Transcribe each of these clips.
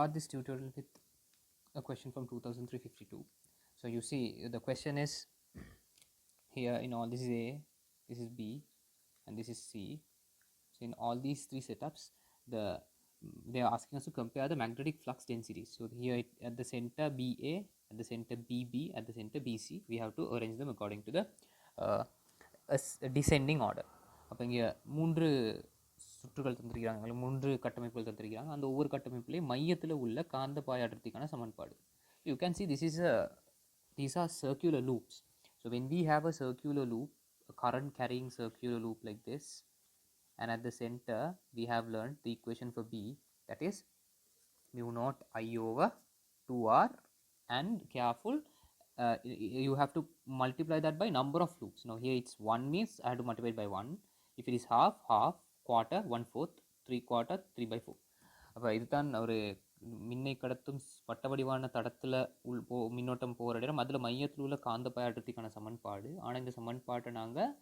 start this tutorial with a question from 2352. So you see the question is here in all, this is A, this is B, and this is C. So in all these three setups, they are asking us to compare the magnetic flux densities. So here at the center BA, at the center BB, at the center BC, we have to arrange them according to the descending order. அப்போ இங்கே மூன்று சுற்றுகள் தந்திருக்கிறாங்க, மூன்று கட்டமைப்புகள் தந்திருக்கிறாங்க. அந்த ஒவ்வொரு கட்டமைப்புலேயும் மையத்தில் உள்ள காந்த பாய அடர்த்திக்கான சமன்பாடு. You can see these are circular loops. So when we have a circular loop, a current carrying circular loop like this, and at the center we have learned the equation for B, that is mu naught I over 2R, and careful, you have to multiply that by number of loops. Now here it's 1 means I have to multiply by 1. If it is half, half, quarter, 1/4, 3/4, 3/4. அப்போ இதுதான் ஒரு மின்னை கடத்தும் வட்ட வடிவான தடத்தில் மின்னோட்டம் போகிற இடம், அதில் மையத்தில் உள்ள காந்த பாய அடர்த்திக்கான சமன்பாடு. ஆனால் இந்த சமன்பாட்டை நாங்கள்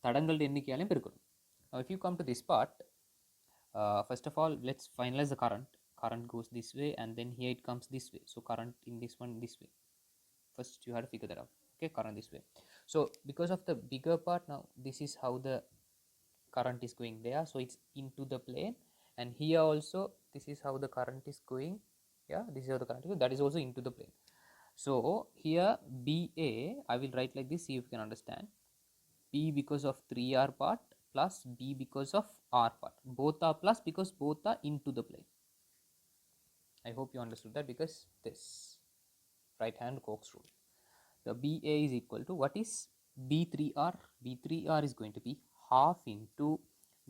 தடங்கள் எண்ணிக்கையாலையும் பெருக்கணும். Now if you come to this part, first of all let's finalize the current. Current goes this way and then here it comes this way. So current in this one this way. First you have to figure that out. Okay, current this way. So because of the bigger part, now this is how the current is going there. So it's into the plane, and here also this is how the current is going. Yeah, this is how the current is going. That is also into the plane. So here BA I will write like this, see if you can understand. B because of 3R part plus B because of R part. Both are plus because both are into the plane. I hope you understood that, because this right hand Cox rule. The BA is equal to, what is B3R? B3R is going to be half into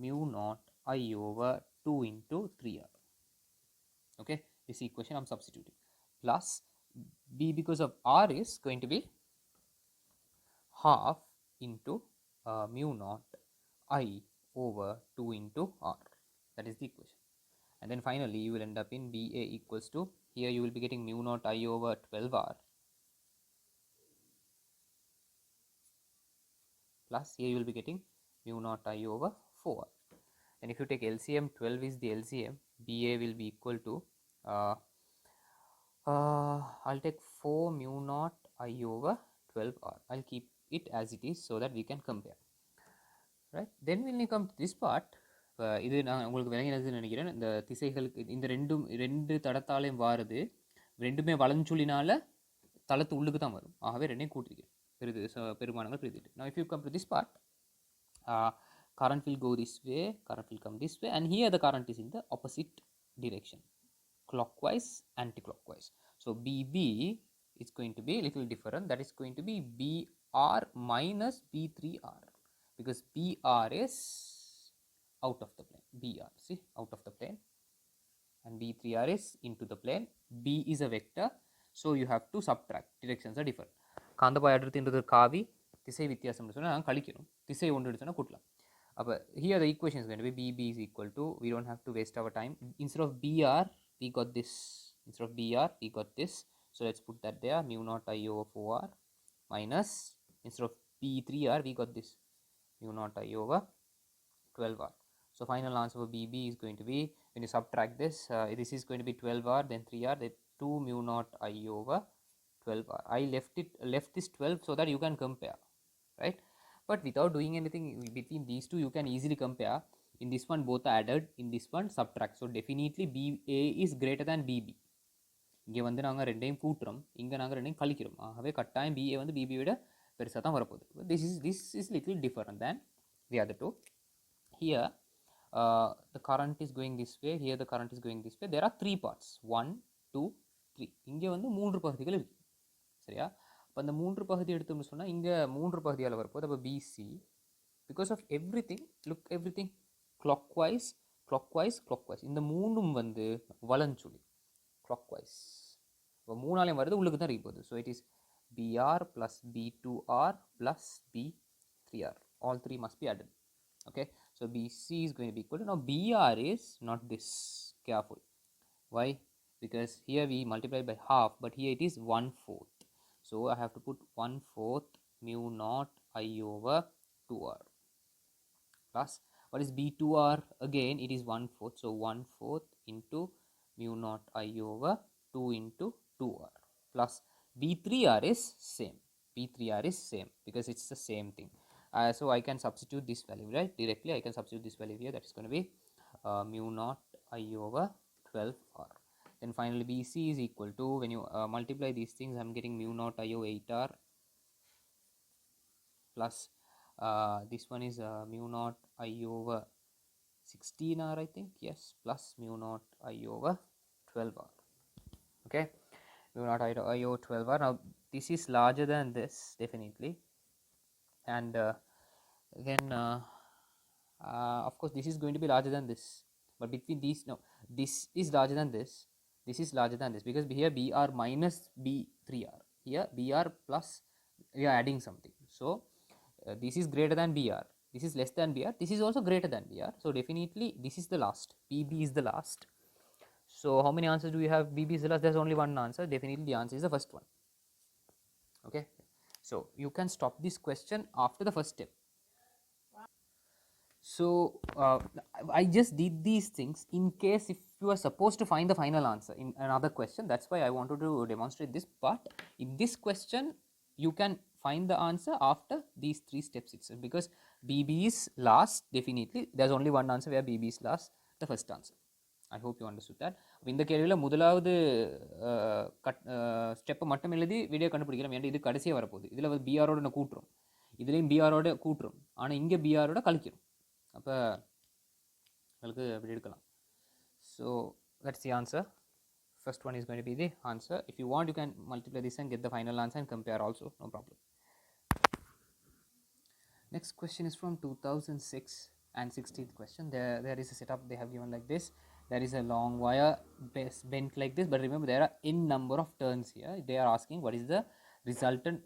mu naught I over 2 into 3R. Okay, this equation I'm substituting. Plus B because of R is going to be half into mu naught I over 2 into R. That is the equation. And then finally you will end up in BA equals to, here you will be getting mu naught I over 12R plus here you will be getting mu naught I over 4R. And if you take LCM, 12 is the LCM, BA will be equal to, I'll take 4 mu naught I over 12R. I'll keep it as it is so that we can compare. Right, then when you come to this part, இது நான் உங்களுக்கு விளங்கினதுன்னு நினைக்கிறேன். இந்த திசைகளுக்கு இந்த ரெண்டு தடத்தாலையும் வாருது, ரெண்டுமே வலஞ்சுழினால தளத்து உள்ளுக்கு தான் வரும். ஆகவே ரெண்டையும் கூட்டிக்கிறேன், பெருமானங்கள் பிரித்துட்டு. Now if you come to this part, current will go this way, current will come this way, and here the current is in the opposite direction, clockwise, anti-clockwise. So BB is going to be a little different. That is going to be BR minus B3R, because BR is out of the plane. BR, see, out of the plane, and B3R is into the plane. B is a vector, so you have to subtract. Directions are different. காந்த பாய அடர்த்தின்றது காவி, திசை வித்தியாசம்னு சொன்னால் நான் கழிக்கணும், திசை ஒன்று எடுத்தோன்னா கூட்டலாம். அப்போ here the equation is going to be BB is equal to, we don't have to waste our time. Instead of BR we got this, instead of BR we got this, so let's put that there, mu naught I over 4R minus, instead of B3R we got this, mu naught I over 12R. So final answer for BB is going to be, when you subtract this, this is going to be 12R, then 3R, then 2 mu naught I over 12R. I left this 12 so that you can compare, right? But without doing anything between these two, you can easily compare. In this one both are added, in this one subtract. So definitely BA is greater than BB. இங்கே வந்து நாங்கள் ரெண்டையும் கூட்டுறோம், இங்கே நாங்கள் ரெண்டையும் கழிக்கிறோம். ஆகவே கட்டாயம் BA வந்து BB விட பெருசாக தான் வரப்போகுது. This is little different than the other two. Here the current is going this way, here the current is going this way. There are 3 parts, 1, 2, 3. இங்கே வந்து 3 பகுதிகள் இருக்கு, சரியா? அப்போ அந்த 3 பகுதி எடுத்தோம்னு சொன்னால் இங்கே 3 பகுதியால் வரப்போகுது. அப்போ BC, because of everything, look everything clockwise, clockwise, clockwise. இந்த மூணும் வந்து வலஞ்சுழி, clockwise. இப்போ 3ஆலையும் வருது, உள்ளுக்கு தான் இருக்க போகுது. So it is BR plus B2R plus B3R. All 3 must be added. Okay, so BC is going to be equal to, now BR is not this, careful. Why? Because here we multiply by half, but here it is 1/4. So I have to put 1/4 mu naught I over 2R plus, what is B2R? Again it is 1/4, so 1/4 into mu naught I over 2 into 2r plus b3r is same. b3r is same because it's the same thing. So I can substitute this value, right? Directly I can substitute this value here. That is going to be mu naught I over 12r. Then finally bc is equal to, when you multiply these things, I'm getting mu naught I over 8r plus this one is mu naught I over 16r, I think, yes, plus mu naught I over 12r. Okay, mu naught I over 12r. Now this is larger than this definitely, and then of course this is going to be larger than this, but between these, no, this is larger than this, this is larger than this, because here br minus b3r, here br plus we are adding something. So this is greater than br, this is less than br, this is also greater than br, so definitely this is the last, bb is the last. So how many answers do we have? bb is the last. There's only one answer. Definitely the answer is the first one. Okay, so you can stop this question after the first step. So I just did these things in case if you are supposed to find the final answer in another question. That's why I wanted to demonstrate this. But in this question you can find the answer after these three steps itself, because bb is last. Definitely there's only one answer where bb is last, the first answer. I hope you understood that. இந்த கேள்வியில் முதலாவது ஸ்டெப்பை மட்டும் எழுதி video கண்டுபிடிக்கலாம். ஏன்னா இது கடைசியாக வரப்போகுது. இதில் வந்து பிஆரோட நான் கூட்டுறோம், இதுலேயும் பிஆரோட கூட்டுறோம், ஆனால் இங்கே பிஆரோட கழிக்கிறோம். அப்போ உங்களுக்கு அப்படி எடுக்கலாம். So that's the answer. First one is going to be the answer. If you want, you can multiply this and get the final answer and compare also, no problem. Next question is from 2006 and 16th question. There is a setup they have given like this. There is a long wire bent like this, but remember there are n number of turns here. They are asking what is the resultant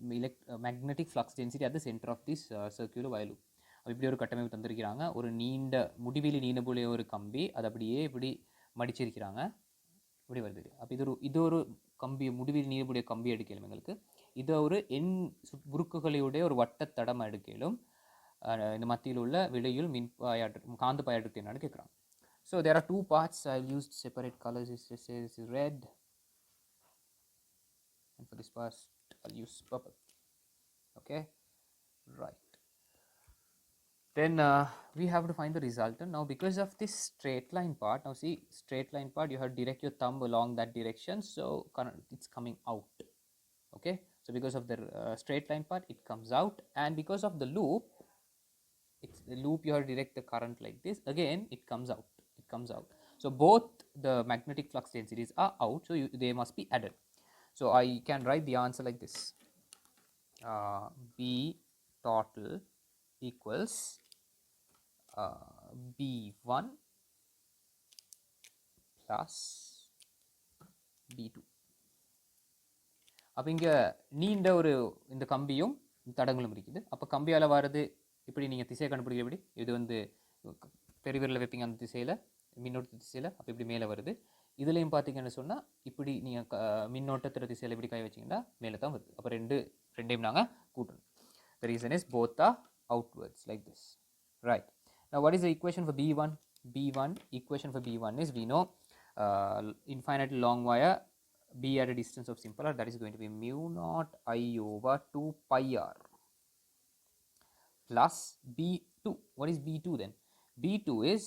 magnetic flux density at the center of this circular wire loop. இப்படி ஒரு கட்டமைப்பு தந்திருக்கிறாங்க. ஒரு நீண்ட முடிவிலி நீண்ட போல ஒரு கம்பி, அது அப்படியே இப்படி மடிச்சிருக்கிறாங்க, இப்படி வருது. அப்போ இது ஒரு கம்பி, முடிவில் நீர்புடைய கம்பி எடுக்கலும் எங்களுக்கு. இது ஒரு எண் உருக்குகளுடைய ஒரு வட்டத்தடம் எடுக்கலும். இந்த மத்தியில் உள்ள விடையில் காந்த பாயாட்டு என்னன்னு கேட்குறாங்க. So there are two parts. I'll use separate colors. This is red, and for this part I'll use purple. Okay, right. Then we have to find the resultant. Now because of this straight line part, now see straight line part, you have to direct your thumb along that direction, so it's coming out. Okay, so because of the straight line part, it comes out, and because of the loop, it's the loop, you have to direct the current like this, again it comes out, it comes out. So both the magnetic flux densities are out, so they must be added. So I can write the answer like this. B total equals B1 plus B2. அப்போ இங்கே நீண்ட ஒரு இந்த கம்பியும் தடங்களும் இருக்குது. அப்போ கம்பியால் வர்றது இப்படி நீங்கள் திசையை கண்டுபிடிக்கிற எப்படி, இது வந்து பெருவிரலில் வைப்பீங்க அந்த திசையில், மின்னோட்ட திசையில், அப்போ இப்படி மேலே வருது. இதுலேயும் பார்த்தீங்கன்னு சொன்னால் இப்படி நீங்கள் மின்னோட்டத்திற திசையில் இப்படி கை வச்சிங்கன்னா மேலே தான் வருது. அப்போ ரெண்டையும் நாங்கள் கூட்டணும். The reason is both are outwards like this, right? Now what is the equation for B1? B1 equation for B1 is, we know infinite long wire, B at a distance of simple r, that is going to be mu naught I over 2 pi r plus B2. What is B2 then? B2 is,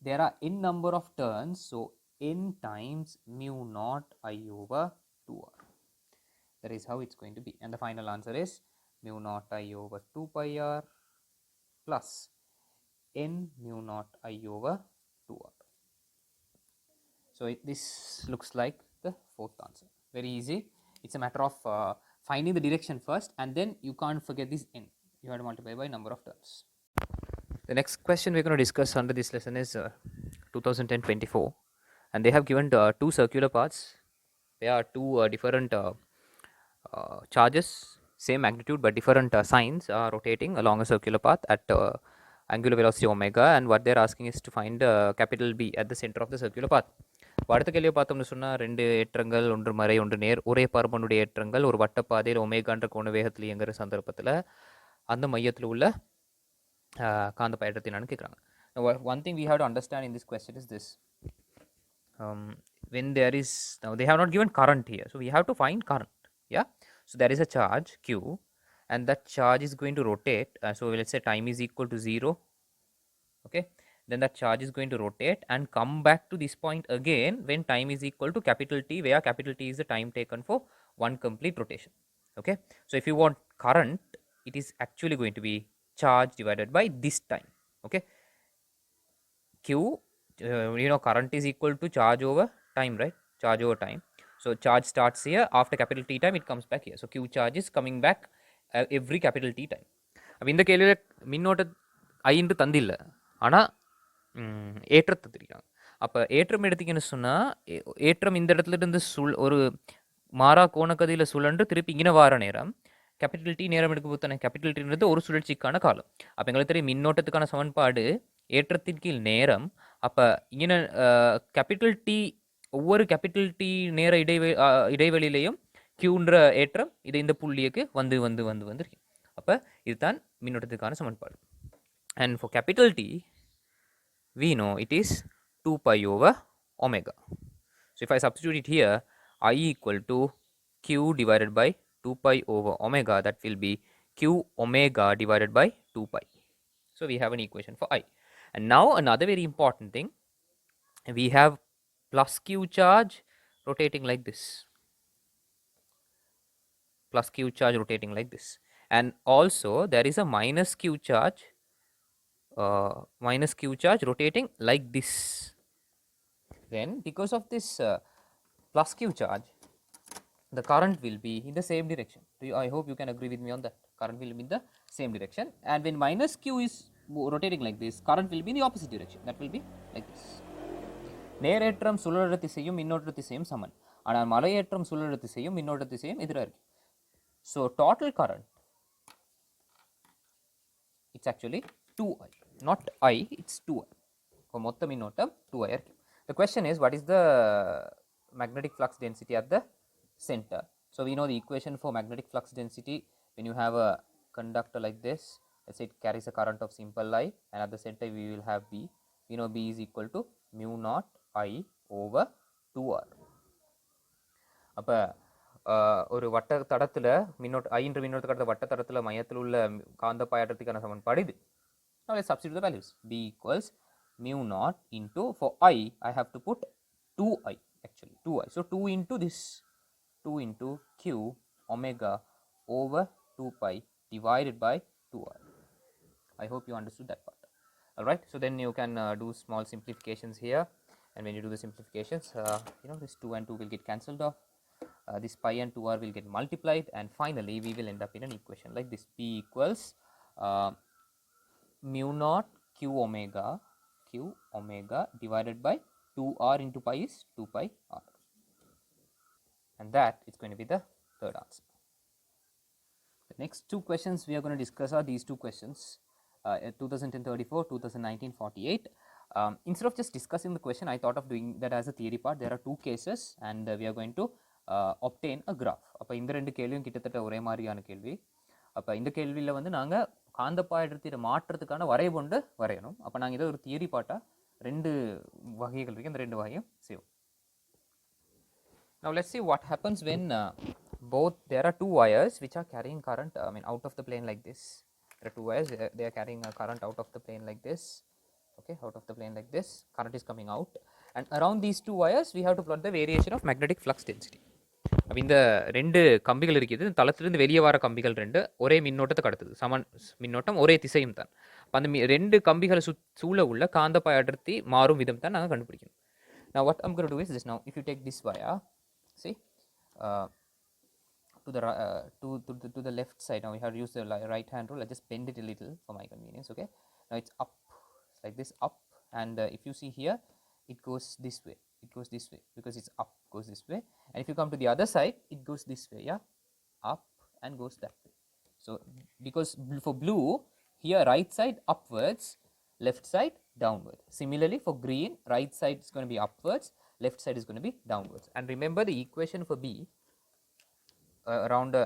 there are n number of turns, so n times mu naught I over 2r. That is how it's going to be, and the final answer is mu naught I over 2 pi r plus n mu naught I over 2r. So this looks like the fourth answer. Very easy. It's a matter of finding the direction first, and then you can't forget this n. You have to multiply by number of turns. The next question we're going to discuss under this lesson is 2010-24, and they have given two circular paths. There are two different charges, same magnitude but different signs are rotating along a circular path at angular velocity omega, and what they're asking is to find capital B at the center of the circular path. அடுத்த கேள்வியை பார்த்தோம்னு சொன்னால், ரெண்டு ஏற்றங்கள், ஒன்று மறை ஒன்று நேர், ஒரே பருமனுடைய ஏற்றங்கள் ஒரு வட்டப்பாதையில் ஒமேகான்ற கோண வேகத்தில் இயங்குகிற சந்தர்ப்பத்தில் அந்த மையத்தில் உள்ள காந்த பயற்றத்தை என்னன்னு கேட்குறாங்க. One thing we have to understand in this question is this. when there is, now they have not given current here, so we have to find current. Yeah, so there is a charge q, and that charge is going to rotate. So let's say time is equal to 0. Okay, then that charge is going to rotate and come back to this point again when time is equal to capital T, where capital T is the time taken for one complete rotation. Okay, so if you want current, it is actually going to be charge divided by this time. Okay, q, current is equal to charge over time, right? Charge over time. So charge starts here, after capital T time it comes back here. So q charge is coming back every capital T time. அப்போ இந்த கேள்வியில் மின்னோட்ட ஐந்து தந்தில்லை, ஆனால் ஏற்றத்தை தெரியும். அப்போ ஏற்றம் எடுத்திங்கன்னு சொன்னால், ஏற்றம் இந்த இடத்துல இருந்து ஒரு மாறா கோணக்கதியில் சுழன்று திருப்பி இங்கே வார நேரம் கேபிட்டல் டி நேரம் எடுக்க போத்தானே. கேபிட்டல் டின்றது ஒரு சுழற்சிக்கான காலம். அப்போ எங்களுக்கு தெரியும் மின்னோட்டத்துக்கான சமன்பாடு ஏற்றத்தின் கீழ் நேரம். அப்போ இங்கே கேபிட்டல் டி, ஒவ்வொரு கேபிட்டல் டி நேர இடைவெளியிலையும் கியூன்ற ஏற்றம் இது இந்த புள்ளிக்கு வந்து வந்து வந்து வந்துருக்கு. அப்போ இதுதான் மின்னோட்டத்துக்கான சமன்பாடு. And for capital T, we know it is 2 pi over omega. So if I substitute it here, I equal to q divided by 2 pi over omega, that will be q omega divided by 2 pi. So we have an equation for I. And now another very important thing, we have plus q charge rotating like this, plus q charge rotating like this, and also there is a minus q charge rotating like this. Then because of this plus q charge, the current will be in the same direction. I hope you can agree with me on that. Current will be in the same direction, and when minus q is rotating like this, current will be in the opposite direction. That will be like this. நேரேற்றம் சுழற்ற திசையும் மின்னோட்ட திசையும் சமன், ஆனால் மலையேற்றம் சுழற்ற திசையும் மின்னோட்ட திசையும் எதிராக இருக்கு. So total current, it's actually 2i, not I, it's 2i. For மொத்த மின்னோட்டம் 2i இருக்கு. The question is, what is the magnetic flux density at the center? So we know the equation for magnetic flux density. When you have a conductor like this, let's say it carries a current of simple I, and at the center we will have B. We know B is equal to mu naught I over 2R. அப்போ ஒரு வட்ட தடத்தில் மின்னோட்ட I என்ற மின்னோட்ட கடத்த வட்ட தடத்தில் மையத்தில் உள்ள காந்த பாயத்திற்கான சமன்பாடு இது. Now let's substitute the values. B equals mu naught into, for I have to put 2i, actually 2i. So 2 into this, 2 into q omega over 2 pi divided by 2r. I hope you understood that part. Alright, so then you can do small simplifications here, and when you do the simplifications, this 2 and 2 will get cancelled off. This pi and 2r will get multiplied, and finally we will end up in an equation like this. P equals mu naught q omega divided by 2r into pi is 2 pi r, and that is going to be the third answer. The next two questions we are going to discuss are these two questions, 2034, 2019, 48. Instead of just discussing the question, I thought of doing that as a theory part. There are two cases, and we are going to obtain a graph. அப்போ இந்த ரெண்டு கேள்வியும் கிட்டத்தட்ட ஒரே மாதிரியான கேள்வி. அப்போ இந்த கேள்வியில் வந்து நாங்கள் காந்தப்பாயத்தின் மாற்றத்துக்கான வரைபொண்டு வரையணும். அப்போ நாங்கள் இதை ஒரு தியரி பாட்டாக ரெண்டு வகைகள் இருக்குது, அந்த ரெண்டு வகையும் செய்வோம். Now let's see what happens when there are two wires which are carrying current, out of the plane like this. There are two wires, they are carrying a current out of the plane like this. Okay, out of the plane like this, current is coming out, and around these two wires we have to plot the variation of magnetic flux density. அப்போ இந்த ரெண்டு கம்பிகள் இருக்குது, தளத்திலிருந்து வெளியே வர கம்பிகள் ரெண்டு ஒரே மின்னோட்டத்தை கடத்துது, சமன் மின்னோட்டம் ஒரே திசையும் தான். அப்போ அந்த ரெண்டு கம்பிகளை சூழ உள்ள காந்தப்பாய அடர்த்தி மாறும் விதம் தான் நாங்கள் கண்டுபிடிக்கணும். Now what I'm going to do is this. Now if you take this wire, see, to the left side, now we have to use the right hand rule. I just bend it a little for my convenience. Okay, now it's up like this, up, and if you see here, it goes this way, because it's up, goes this way, and if you come to the other side, it goes this way, yeah, up and goes that way. So because for blue, here right side upwards, left side downwards. Similarly for green, right side is going to be upwards, left side is going to be downwards. And remember the equation for B, around the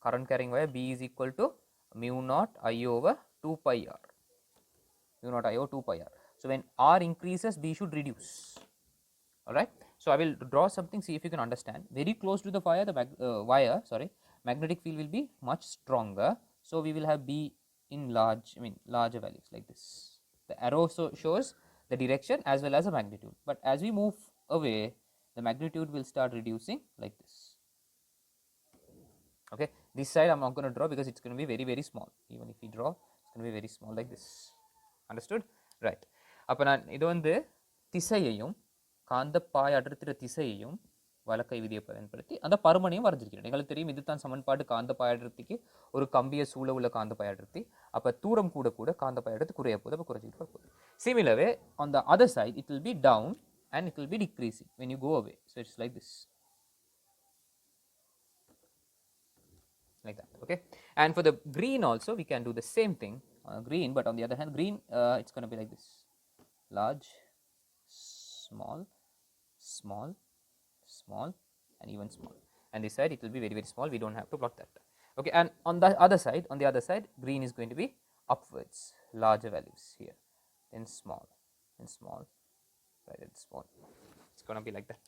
current carrying wire, B is equal to mu naught I over 2 pi r, mu naught I over 2 pi r. So when r increases, B should reduce. alright. So, I will draw something, see if you can understand. Very close to the wire, the magnetic field will be much stronger. So, we will have B in larger values like this. The arrow shows the direction as well as the magnitude, but as we move away, the magnitude will start reducing like this. Okay, this side I am not going to draw because it is going to be very, very small. Even if we draw, it is going to be very small like this. Understood? Right. அப்போ நான் இது வந்து திசையையும் காந்த பாய அடர்த்திற திசையையும் வலக்கை விதியை பயன்படுத்தி அந்த பருமனையும் வரைஞ்சிருக்கிறேன். எங்களுக்கு தெரியும் இதுதான் சமன்பாடு காந்த பாய அடர்த்திக்கு ஒரு கம்பிய சூழ உள்ள காந்த பாய அடர்த்தி. அப்போ தூரம் கூட கூட காந்த பாய அடர்த்தி குறைய போகுது, அப்போ குறைஞ்சிட்டு போகுது. Similarly, on the other side it will be down and it will be decreasing when you go away. So it's like this. Like that, okay. And for the green also we can do the same thing, green, but on the other hand green it's going to be like this: large, small, small, small, and even small. And this side it will be very, very small, we don't have to plot that, okay. And on the other side green is going to be upwards, larger values here, then small and small, right, and small. It's going to be like that.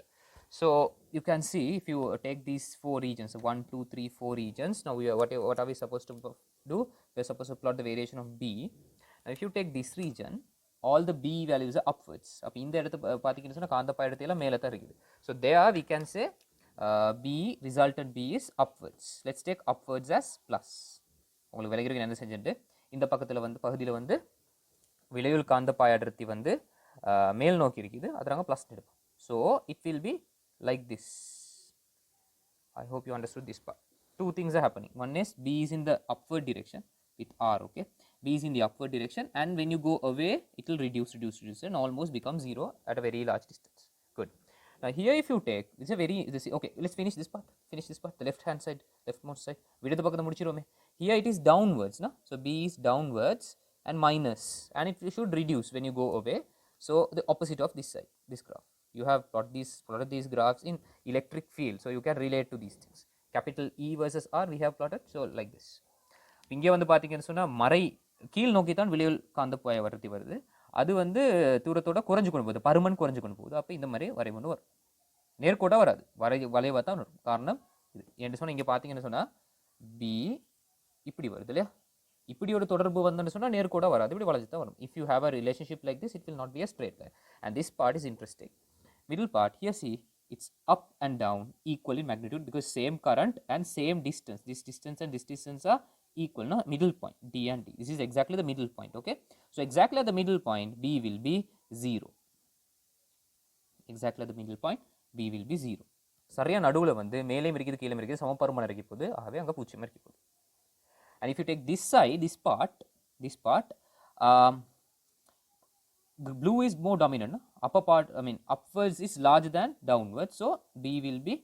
So you can see if you take these 4 regions, 1, 2, 3, 4 regions. Now we are, what are we supposed to do? We are supposed to plot the variation of B. Now if you take this region, all the B values are upwards. அப்போ இந்த இடத்து பார்த்தீங்கன்னு சொன்னால் காந்த பாய இடத்துல மேலே தான் இருக்குது. So there we can say B, resultant B is upwards. Let's take upwards as plus. உங்களுக்கு விலகிறதுக்கு என்ன செஞ்சுட்டு இந்த பக்கத்தில் வந்து பகுதியில் வந்து விளைவுள் காந்த பாய அடர்த்தி வந்து மேல் நோக்கி இருக்குது, அதை நாங்கள் ப்ளஸ் எடுப்போம். So it will be like this. I hope you understood this part. 2 things are happening. One is B is in the upward direction with R, okay. B is in the upward direction, and when you go away it will reduce and almost become 0 at a very large distance. Good. Now here if you take okay, let's finish this part, the left hand side, leftmost side. Vidutha pakkatha mudichirome. Here it is downwards, no? So B is downwards and minus, and it should reduce when you go away. So the opposite of this side, this graph. You have plotted these graphs in electric field, so you can relate to these things. Capital E versus R we have plotted, so like this. இங்கே வந்து பார்த்தீங்கன்னு சொன்னால் மறை கீழ் நோக்கி தான் விளைவுள் காந்த பாய அடர்த்தி வருது, அது வந்து தூரத்தோட குறைஞ்சு கொண்டு போகுது, பருமன் குறைஞ்சு கொண்டு போகுது. அப்போ இந்த மாதிரி வரைவு வந்து வரும், நேர்கோட்டாக வராது, வளைவாக தான் வரும். காரணம் இது என்று சொன்னால் இங்கே பார்த்தீங்கன்னு சொன்னால் பி இப்படி வருது இல்லையா, இப்படி ஒரு தொடர்பு வந்துன்னு சொன்னால் நேர்கோடாக வராது, இப்படி வளைஞ்சு தான் வரும். If you have a relationship like this, it will not be a straight line, and this part is interesting. Middle part here, see, it's up and down equal in magnitude because same current and same distance. This distance and this distance are equal, no? Middle point D and D. This is exactly the middle point, okay. So exactly at the middle point B will be 0. Exactly at the middle point B will be 0. சரியா நடுவுல வந்து மேலே இருக்குது கீழே இருக்குது சமபருமன் இருக்கு போகுது, ஆகவே அங்கே பூச்சியம் இருக்கு போகுது. And if you take this side, this part, the blue is more dominant, no? Upper part, upwards is larger than downwards, so B will be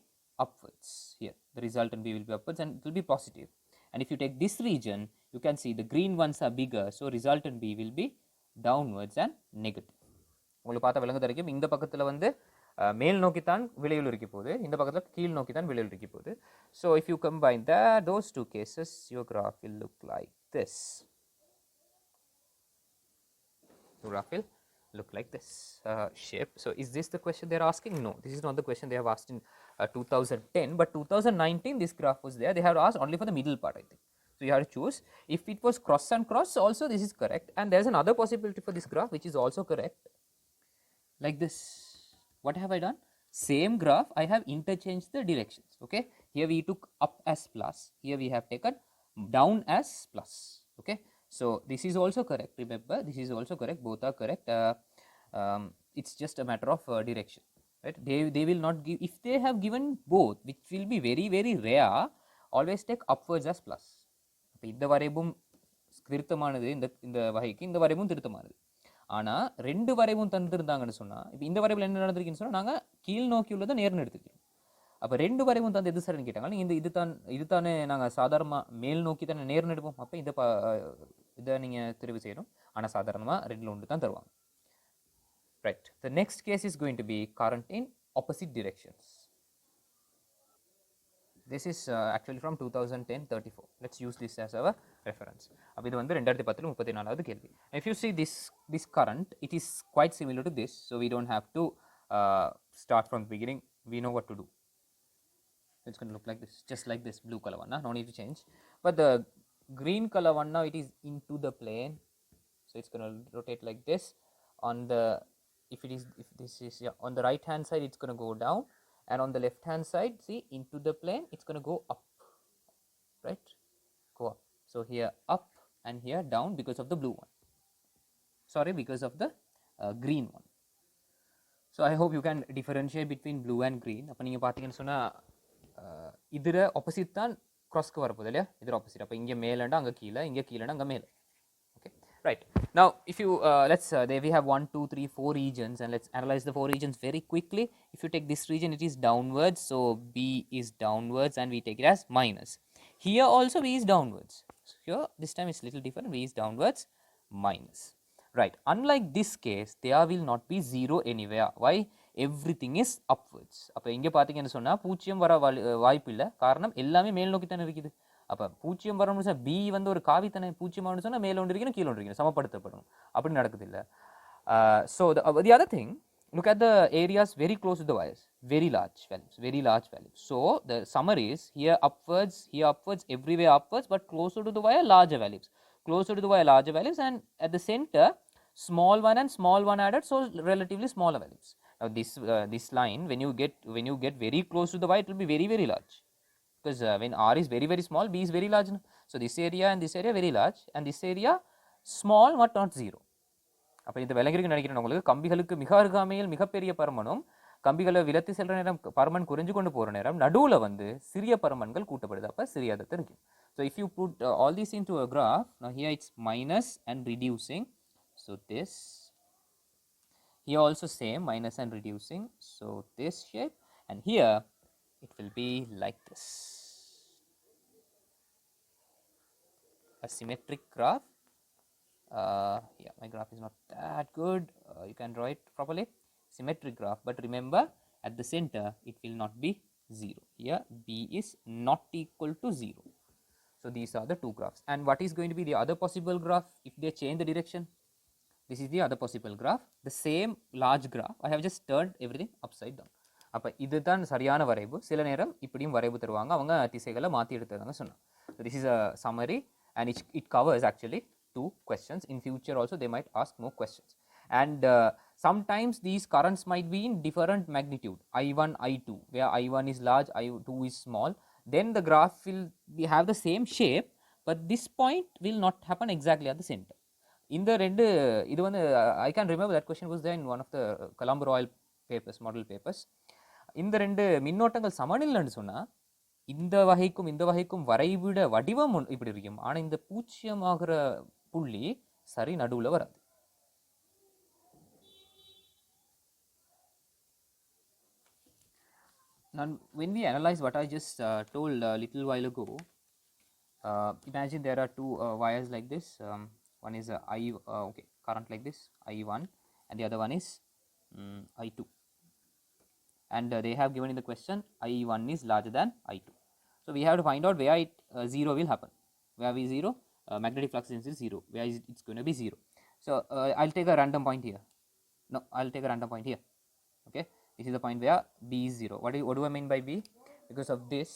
upwards here. The resultant B will be upwards and it will be positive. And if you take this region, you can see the green ones are bigger, so resultant B will be downwards and negative. உங்களுக்கு பார்த்தா விளங்க தரைக்கும் இந்த பக்கத்தில் வந்து மேல் நோக்கி தான் விளைவுள் இருக்க போகுது, இந்த பக்கத்தில் கீழ் நோக்கி தான் விளைவுள் இருக்க போகுது. So if you combine those 2 cases, your graph will look like this. Your graph will look like this shape. So is this the question they are asking? No, this is not the question they have asked in 2010, but 2019 this graph was there. They have asked only for the middle part, I think. So you have to choose. If it was cross and cross also, this is correct, and there is another possibility for this graph which is also correct, like this. What have I done? Same graph, I have interchanged the directions, okay. Here we took up as plus, here we have taken down as plus, okay. So this is also correct, remember, this is also correct, both are correct. It's just a matter of direction, right. They will not give, if they have given both, which will be very, very rare, always take upwards as plus. இந்த வரைவும் திருத்தமானது, இந்த வகைக்கு இந்த வரைவும் திருத்தமானது. ஆனால் 2 வரைவும் தந்துருந்தாங்கன்னு சொன்னால், இப்போ இந்த வரைவில் என்ன நடந்திருக்குன்னு சொன்னால் நாங்கள் கீழ் நோக்கி உள்ளதை நேர்னு எடுத்துக்கிறோம். அப்போ 2 வரைவும் தந்து எது சரின்னு கேட்டாங்க, நீங்கள் இதுதானே நாங்கள் சாதாரணமாக மேல் நோக்கி தானே நேர்னு எடுப்போம், அப்போ இதை நீங்கள் தெரிவு செய்யணும். ஆனால் சாதாரணமாக 2ல் 1 தான் தருவாங்க, right. The next case is going to be current in opposite directions. This is actually from 2010-34. Let's use this as our reference. அப்போ இது வந்து 2010-34வது கேள்வி. If you see this current, it is quite similar to this, so we don't have to start from the beginning, we know what to do. It's going to look like this, just like this blue color one. No need to change. But the green color one now, it is into the plane, so it's going to rotate like this. On the if this is on the right hand side, it's going to go down, and on the left hand side, see, into the plane, it's going to go up, right? Go up. So here up and here down because of the blue one. Sorry, because of the green one. So I hope you can differentiate between blue and green. அப்போ நீங்கள் பார்த்தீங்கன்னு சொன்னால் இதில் opposite தான் க்ராஸ்க்கு வரப்போகுது இல்லையா? இதில் opposite. அப்போ இங்கே மேலேண்டா அங்கே கீழே, இங்கே கீழேண்டா அங்கே மேலே. Okay, right. Now if you let's there we have 1 2 3 4 regions, and let's analyze the 4 regions very quickly. If you take this region, it is downwards, so B is downwards, and we take it as minus. Here also B is downwards. So here this time it's little different. B is downwards, minus. Right. Unlike this case, there will not be 0 anywhere. Why? Everything is upwards. அப்போ இங்கே பார்த்தீங்கன்னு சொன்னால் பூஜ்ஜியம் வர வாய்ப்பு இல்லை. காரணம் எல்லாமே மேல் நோக்கி தானே இருக்குது. அப்போ பூஜ்ஜியம் வரணும்னு சொன்னால் பி வந்து ஒரு காவி தானே பூஜ்ஜியமானு சொன்னால் மேலே ஒன்று இருக்கணும், கீழே ஒன்று இருக்கணும், சமப்படுத்தப்படணும். அப்படி நடக்குது இல்லை. So the other thing, look at the areas very close to the wires, very large values, very large values. So the summary is here upwards, everywhere upwards, but closer to the wire, larger values. Closer to the wire, larger values, and at the center, small one and small one added, so relatively smaller values. Now this line, when you get very close to the wire, it will be very very large, because when R is very very small, B is very large. So this area and this area very large, and this area small but not 0. அப்போ இந்த விலங்கிற்கு நினைக்கிறேன் உங்களுக்கு கம்பிகளுக்கு மிக அருகாமையில் மிகப்பெரிய பருமனும் கம்பிகளை விலத்தி செல்ற நேரம் பருமன் குறைஞ்சு கொண்டு போகிற நேரம் நடுவில் வந்து சிறிய பருமன்கள் கூட்டப்படுது. அப்போ சிறியதத்தை இருக்கும். So if you put all these into a graph, now here it's minus and reducing, so this here also same, minus and reducing, so this shape, and here it will be like this, a symmetric graph. Yeah, my graph is not that good. You can draw it properly. Symmetric graph, but remember at the center it will not be 0. Here B is not equal to 0. So these are the two graphs. And what is going to be the other possible graph if they change the direction? This is the other possible graph. The same large graph. I have just turned everything upside down. அப்போ இதுதான் சரியான வரைவு. சில நேரம் இப்படியும் வரைவு தருவாங்க, அவங்க திசைகளை மாற்றி எடுத்துருவாங்க சொன்னாங்க. So this is a summary, and it covers actually 2 questions. In future also they might ask more questions, and sometimes these currents might be in different magnitude, I1 I2, where I1 is large, I2 is small. Then the graph will have the same shape, but this point will not happen exactly at the center. இந்த ரெண்டு இது வந்து I can remember that question was there in one of the Colombo Royal papers, model papers. இந்த ரெண்டு மின்னோட்டங்கள் சமநிலைன்னு சொன்னால் இந்த வகைக்கும் வரைவிட வடிவம் இப்படி இருக்கும். ஆனால் இந்த பூஜ்ஜியமாகிற புள்ளி சரி நடுவில் வராது. Now when we analyze what I just told a little while ago, imagine there are 2 wires like this. One is current like this, I1, and the other one is I2, and they have given in the question I1 is larger than I2. So we have to find out where 0 will happen. Where is 0? Magnetic flux density is 0. Where is it's going to be 0? So I'll take a random point here. No, I'll take a random point here. Okay, this is the point where B is 0. What do I mean by B? Because of this,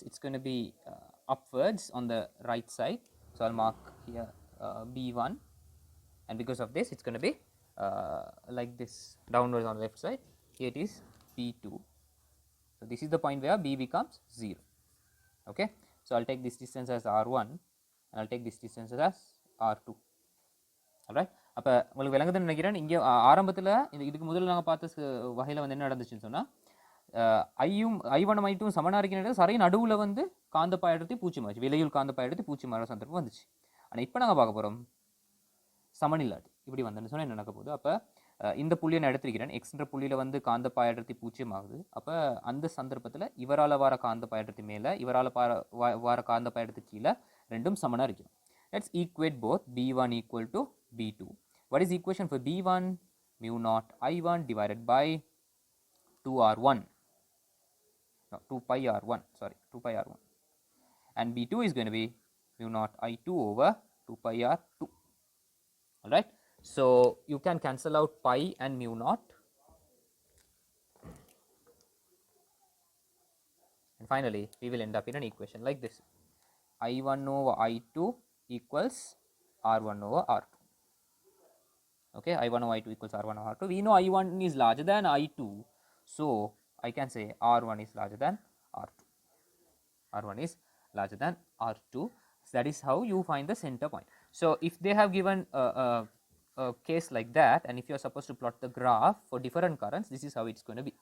it's going to be upwards on the right side. So I'll mark here B1, and because of this it's going to be like this, downwards on the left side. Here it is B2. So this is the point where B becomes 0. Okay, so I'll take this distance as R1, and I'll take this distance as R2. Alright, அப்போ உங்களுக்கு விளங்குதுன்னு நினைக்கிறேன். இங்கே ஆரம்பத்தில் இதுக்கு முதல்ல நாங்கள் பார்த்த வகையில் வந்து என்ன நடந்துச்சுன்னு சொன்னால், I1 I2 சமனாக இருக்கிற சரி நடுவில் வந்து காந்தப்பாய் எடுத்து பூச்சிமாச்சு, விலையுள் காந்தப்பாய் எடுத்து பூச்சிமாற சந்தர்ப்பம் வந்துச்சு. ஆனால் இப்போ நாங்கள் பார்க்க போகிறோம் சமநிலாது இப்படி வந்தேன்னு சொன்னால் என்ன நடக்க போகுது. அப்போ இந்த புள்ளியை நான் எடுத்திருக்கிறேன், எக்ஸ்ன்ற புள்ளியில் வந்து காந்தப்பாய் அடர்த்தி 0 ஆகுது. அப்போ அந்த சந்தர்ப்பத்தில் இவரால் வர காந்தப்பாய் அடர்த்தி மேலே, இவரால் வர காந்தப்பாய் அடர்த்தி கீழே, ரெண்டும் சமனாக இருக்கும். Let's equate both. B1 equal to B2. What is the equation for B1? Mu naught I1 divided by 2R1. No, 2 pi R1. Sorry, 2 pi R1. And B2 is going to be mu naught I2 over 2 pi R2. Alright. So you can cancel out pi and mu naught, and finally we will end up in an equation like this: I1 over I2 equals R1 over R2. Okay, I1 over I2 equals R1 over R2. We know I1 is larger than I2, so I can say R1 is larger than R2. R1 is larger than R2. So that is how you find the center point. So if they have given a case like that, and if you are supposed to plot the graph for different currents, this is how it's going to be.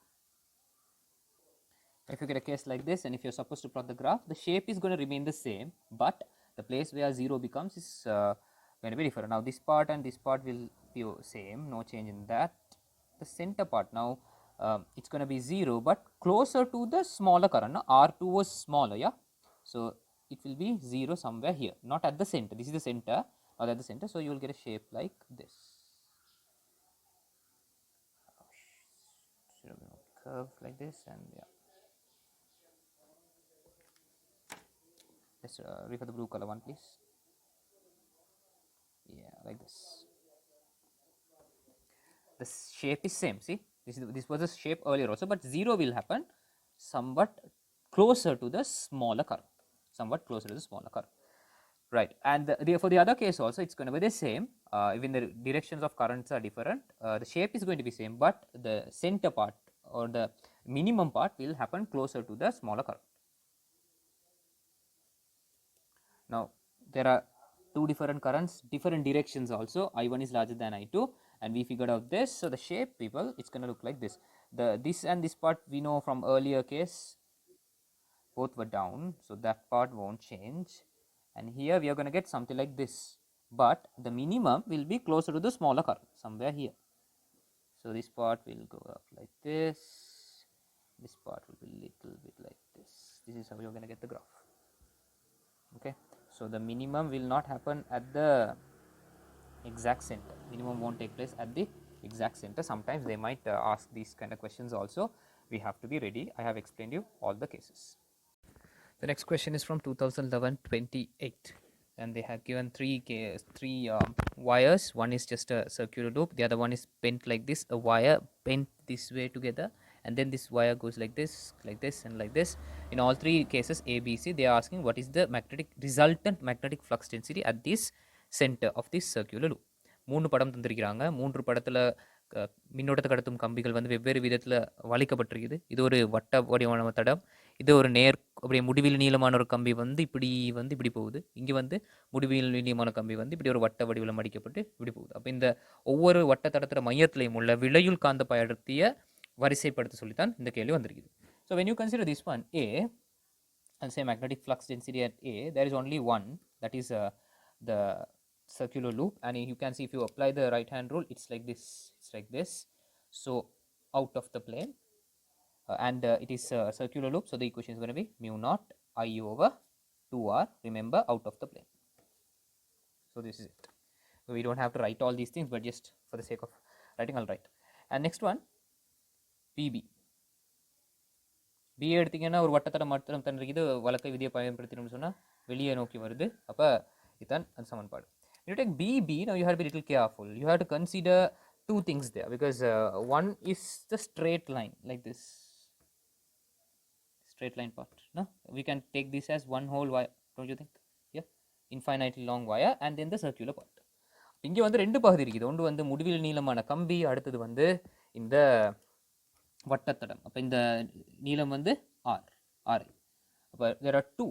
If you get a case like this, and if you're supposed to plot the graph, the shape is going to remain the same, but the place where 0 becomes is going to be different. Now this part and this part will be same, no change in that. The center part now, it's going to be 0, but closer to the smaller current. Now R2 was smaller, yeah, so it will be 0 somewhere here, not at the center. This is the center, not at the center, so you will get a shape like this. Curve like this, and yeah. Let's refer the blue color one, please. Yeah, like this. The shape is same. See, this was the shape earlier also, but 0 will happen somewhat closer to the smaller curve. Somewhat closer to the smaller curve. Right, and for the other case also, it's going to be the same. Even the directions of currents are different. The shape is going to be same, but the center part or the minimum part will happen closer to the smaller curve. Now there are two different currents, different directions also. I1 is larger than I2, and we figured out this. So the shape, people, it's going to look like this. This and this part we know from earlier case, both were down, so that part won't change. And here we are going to get something like this, but the minimum will be closer to the smaller current, somewhere here. So this part will go up like this. This part will be little bit like this. This is how you're going to get the graph. Okay, so the minimum will not happen at the exact center. Minimum won't take place at the exact center. Sometimes they might ask these kind of questions also. We have to be ready. I have explained you all the cases. The next question is from 2011-28, and they have given three wires. One is just a circular loop, the other one is bent like this, a wire bent this way together, and then this wire goes like this, and like this. In all three cases, A, B, C, they are asking what is the resultant magnetic flux density at this center of this circular loop. மூணு படம் தந்திருக்கிறாங்க. மூன்று படத்தில் மின்னோட்டத்தை கடத்தும் கம்பிகள் வந்து வெவ்வேறு விதத்தில் வளைக்கப்பட்டிருக்குது. இது ஒரு வட்ட வடிவமான தடம், இது ஒரு நேர் அப்படியே முடிவில் நீளமான ஒரு கம்பி வந்து இப்படி போகுது. இங்கே வந்து முடிவில் நீளமான கம்பி வந்து இப்படி ஒரு வட்ட வடிவில் மடிக்கப்பட்டு இப்படி போகுது. அப்போ இந்த ஒவ்வொரு வட்ட தடத்தில் மையத்திலையும் உள்ள விளையுள் காந்த பயடர்த்திய வரிசைப்படுத்த சொல்லித்தான் இந்த கேள்வி வந்திருக்குது. So when you consider this one A, and say magnetic flux density at A, there is only one, that is the circular loop, and you can see if you apply the right hand rule, it's like this, so out of the plane, and it is a circular loop, so the equation is going to be mu naught I over 2r, remember, out of the plane. So this is it. So we don't have to write all these things, but just for the sake of writing, I'll write. And next one, PB. B எடுத்தீங்கன்னா ஒரு வட்டத்தடம் மட்டும் தந்திருக்குது, வழக்கை விதியை பயன்படுத்தணும்னு சொன்னால் வெளியே நோக்கி வருது. அப்போ இதுதான் அந்த சமன்பாடு. You take BB, now you have to be a little careful. You have to consider two things there, because one is the straight line like this, straight line part. No, we can take this as one whole wire, don't you think? Yeah, infinitely long wire, and then the circular part. இங்கே வந்து ரெண்டு பகுதி இருக்குது. ஒன்று வந்து முடிவில் நீளமான கம்பி, அடுத்தது வந்து இந்த வட்டத்தடம். அப்போ இந்த நீளம் வந்து R. அப்போ there are two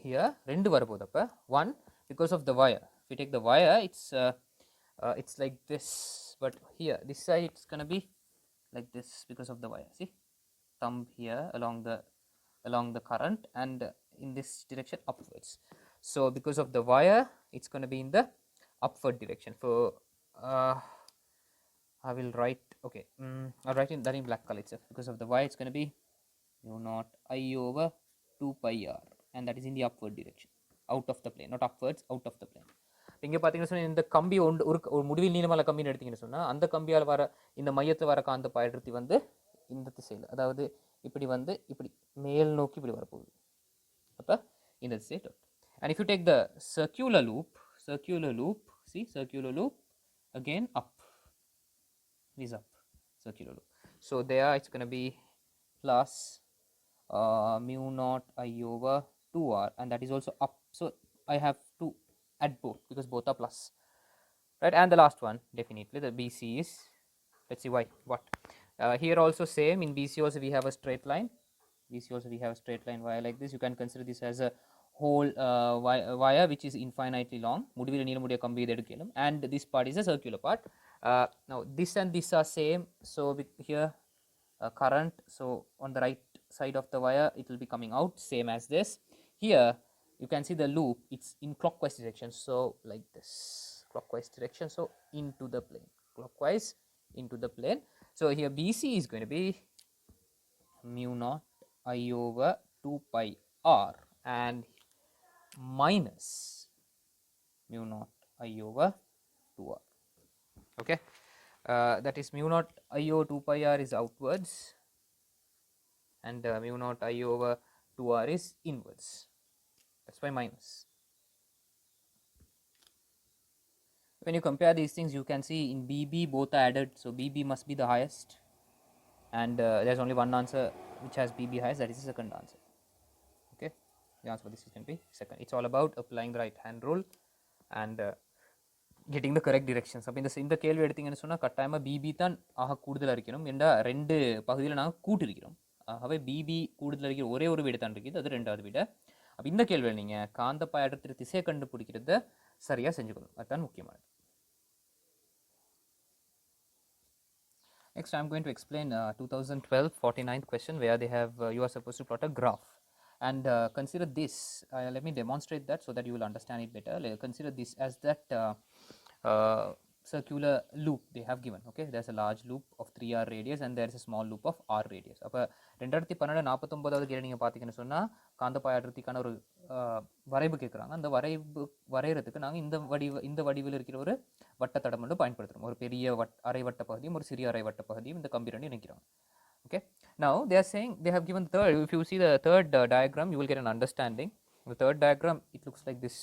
here, ரெண்டு வரப்போகுது. அப்போ one because of the wire. If you take the wire, it's like this, but here this side it's gonna be like this because of the wire. See, thumb here along the current, and in this direction upwards. So because of the wire, it's going to be in the upward direction. For I will write, okay, I'll write that in black color itself. Because of the wire, it's going to be mu naught I over 2 pi r, and that is in the upward direction, out of the plane, not upwards, out of the plane. இங்கே பார்த்தீங்கன்னா சொன்னால் இந்த கம்பி ஒரு முடிவில் நீளமான கம்பின்னு எடுத்தீங்கன்னு சொன்னால், அந்த கம்பியால் வர இந்த மையத்தில் வர காந்த பயடர்த்தி வந்து இந்த திசையில், அதாவது இப்படி வந்து இப்படி மேல் நோக்கி இப்படி வரப்போகுது. அப்போ இந்த திசை. And if you take the circular loop, see, circular loop, again up, it is up, circular loop. So there it's going to be plus mu naught I over 2r, and that is also up. So I have to add both because both are plus, right? And the last one, definitely the BC is, let's see why, what. Here also same, in BC also we have a straight line. BC also we have a straight line wire like this. You can consider this as a whole wire which is infinitely long. And this part is a circular part. Now this and this are same. So with here current, so on the right side of the wire it will be coming out same as this. Here you can see the loop, it's in clockwise direction, so like this, clockwise direction, so into the plane, clockwise into the plane. So here BC is going to be mu naught I over 2 pi r and minus mu naught I over 2r. Okay, that is mu naught I over 2 pi r is outwards, and mu naught I over 2r is inwards. That's why minus. When you compare these things, you can see in BB both are added, so BB must be the highest, and there's only one answer which has BB highest, that is the second answer. Okay, the answer for this is going to be second. It's all about applying the right hand rule and getting the correct directions. அப்போ இந்த கேள்வி எடுத்தீங்கன்னு சொன்னால் கட்டாயமாக BP தான் ஆக கூடுதலாக இருக்கணும். ஏன்னா ரெண்டு பகுதியில் நாங்கள் கூட்டு இருக்கிறோம், ஆகவே பிபி கூடுதலாக இருக்கிற ஒரே ஒரு வீடு தான் இருக்குது, அது ரெண்டாவது வீடு. அப்போ இந்த கேள்வியில் நீங்கள் காந்தப்பாய் அடர்த்தி திசையை கண்டுபிடிக்கிறத சரியாக செஞ்சுக்கணும், அதுதான் முக்கியமானது. Next, I am going to explain 2012 49th question where they have you are supposed to plot a graph, and consider this. Let me demonstrate that so that you will understand it better. Consider this as that circular loop they have given. Okay, there's a large loop of 3r radius and there is a small loop of r radius. அப்போ 2012 கேள்வி நீங்கள் பார்த்தீங்கன்னு சொன்னால் காந்தப்பாய் அடர்த்திக்கான ஒரு வரைவு கேட்குறாங்க. அந்த வரைவு வரைகிறதுக்கு நாங்கள் இந்த வடிவில் இருக்கிற ஒரு வட்ட தடம் மட்டும் பயன்படுத்துகிறோம். ஒரு பெரிய அரை வட்ட பகுதியும் ஒரு சிறிய அரை வட்ட பகுதியும் இந்த கம்பி ரெண்டு நிற்கிறாங்க. Okay, now they are saying they have given third. If you see the third diagram, you will get an understanding. The third diagram, it looks like this.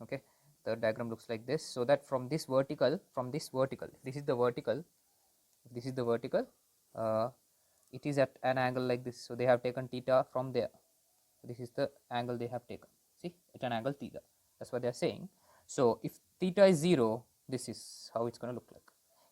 Okay, third diagram looks like this. So that from this vertical, this is the vertical, it is at an angle like this. So they have taken theta from there. This is the angle they have taken. See, at an angle theta. That's what they are saying. So if theta is 0, this is how it's going to look like.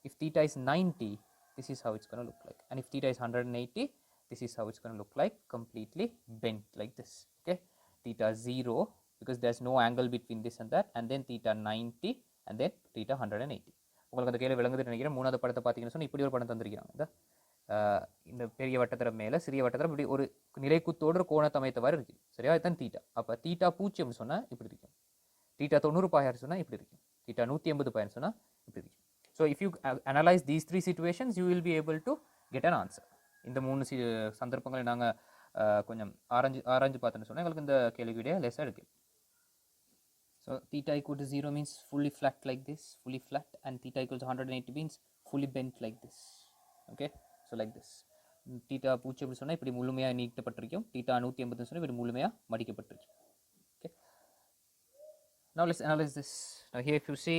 If theta is 90, this is how it's going to look like. And if theta is 180, this is how it's going to look like, completely bent like this. Okay, theta 0 because there's no angle between this and that, and then theta 90 and then theta 180. உங்களுக்கு அந்த கேள்வி விளங்குதுன்னு நினைக்கிறேன். மூணாவது படத்தை பார்த்தீங்கன்னு சொன்னால் இப்படி ஒரு படம் தந்திருக்கிறாங்க. இந்த பெரிய வட்டத்தர மேலே சிறிய வட்டத்தர இப்படி ஒரு நிலைக்குத்தோடு கோணத்தை அமைத்தவாறு இருக்குது. சரியா, இதுதான் தீட்டா. அப்போ தீட்டா 0 சொன்னால் இப்படி இருக்கும், தீட்டா 90 பாயார் சொன்னால் இப்படி இருக்கும், தீட்டா 180 பாயார் சொன்னால் இப்படி இருக்கும். So if you analyze these three situations, you will be able to get an answer. இந்த மூணு சந்தர்ப்பங்களை நாங்கள் கொஞ்சம் ஆராய்ஞ்சு பார்த்தோன்னு சொன்னால் எங்களுக்கு இந்த கேள்வியுடைய லேசாக இருக்கு. So theta equal to 0 means fully flat like this, fully flat, and theta equal to 180 means fully bent like this. Okay, so like this. theta 0 சொன்னால் இப்படி முழுமையாக நீட்டப்பட்டிருக்கும், theta 180 சொன்னால் இப்படி முழுமையாக மடிக்கப்பட்டிருக்கும். Okay, now let's analyze this. Now here if you see,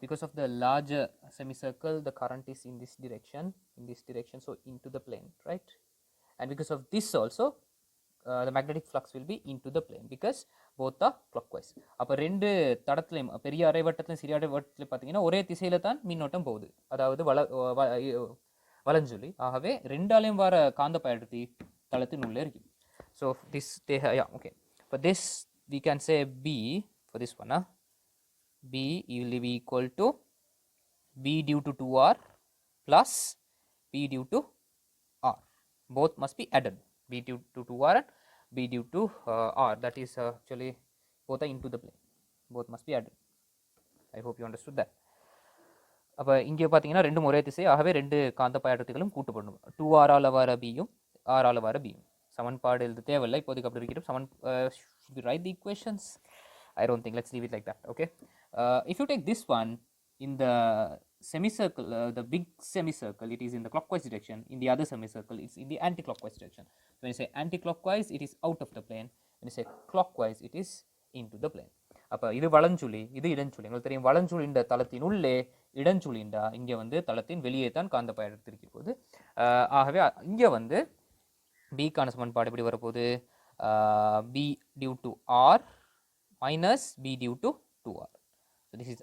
because of the larger semicircle, the current is in this direction, so into the plane, right? And because of this also, the magnetic flux will be into the plane because both are clockwise. அப்போ ரெண்டு தடத்துலையும் பெரிய அரை வட்டத்திலும் சிறிய அரை வட்டத்திலும் பார்த்தீங்கன்னா ஒரே திசையில தான் மின்னோட்டம் போகுது, அதாவது வலஞ்சொல்லி. ஆகவே ரெண்டாலையும் வர காந்தப்பாய் அடர்த்தி தளத்தின் உள்ளே இருக்கும். So this okay. For this we can say B for this one. B will be equal to B due to 2R plus B due to R. Both must be added. B due to 2R and B due to R. That is actually both are into the plane. Both must be added. I hope you understood that. அப்போ இங்கே பார்த்தீங்கன்னா ரெண்டும் ஒரே திசை, ஆகவே ரெண்டு காந்தப்பாய் அடர்த்திகளும் கூட்டப்படணும். 2R all வர பியும் R ஆல் வர பியும். சமன்பாடு எழுத தேவையில்லை, இப்போதைக்கு அப்படி இருக்கிறோம். Should we write the equations? I don't think. Let's leave it like that. Okay. If you take this one in the semicircle, the big semicircle, it is in the clockwise direction. In the other semicircle, it's in the anti-clockwise direction. When you say anti-clockwise, it is out of the plane. When you say clockwise, it is into the plane. அப்போ இது வலஞ்சுழி, இது இடஞ்சுழி. உங்களுக்கு தெரியும் வலஞ்சுழின்ற தளத்தின் உள்ளே, இடஞ்சுழிண்டா இங்கே வந்து தளத்தின் வெளியே தான் காந்தப்பாய் அடர்த்தி இருக்க போகுது. ஆகவே இங்கே வந்து பிக்கான சமன்பாடு எப்படி வரப்போகுது? B due to r minus b due to 2r. So this is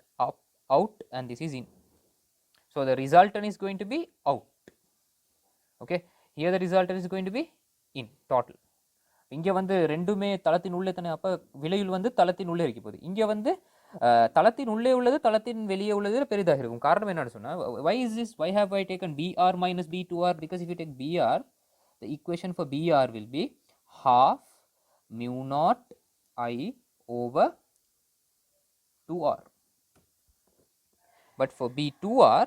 out and this is in. So the resultant is going to be out. Okay, here the resultant is going to be in total. இங்கே வந்து ரெண்டுமே தளத்தின் உள்ளே தானே, அப்போ விலையில் வந்து தளத்தின் உள்ளே இருக்க போகுது. இங்கே வந்து தளத்தின் உள்ளே உள்ளது தளத்தின் வெளியே உள்ளது பெரிதாக இருக்கும். காரணம் என்னன்னு சொன்னால், why is this? Why have I taken br minus b2r? Because if you take br, the equation for br will be half mu naught I over 2r. But for b2r,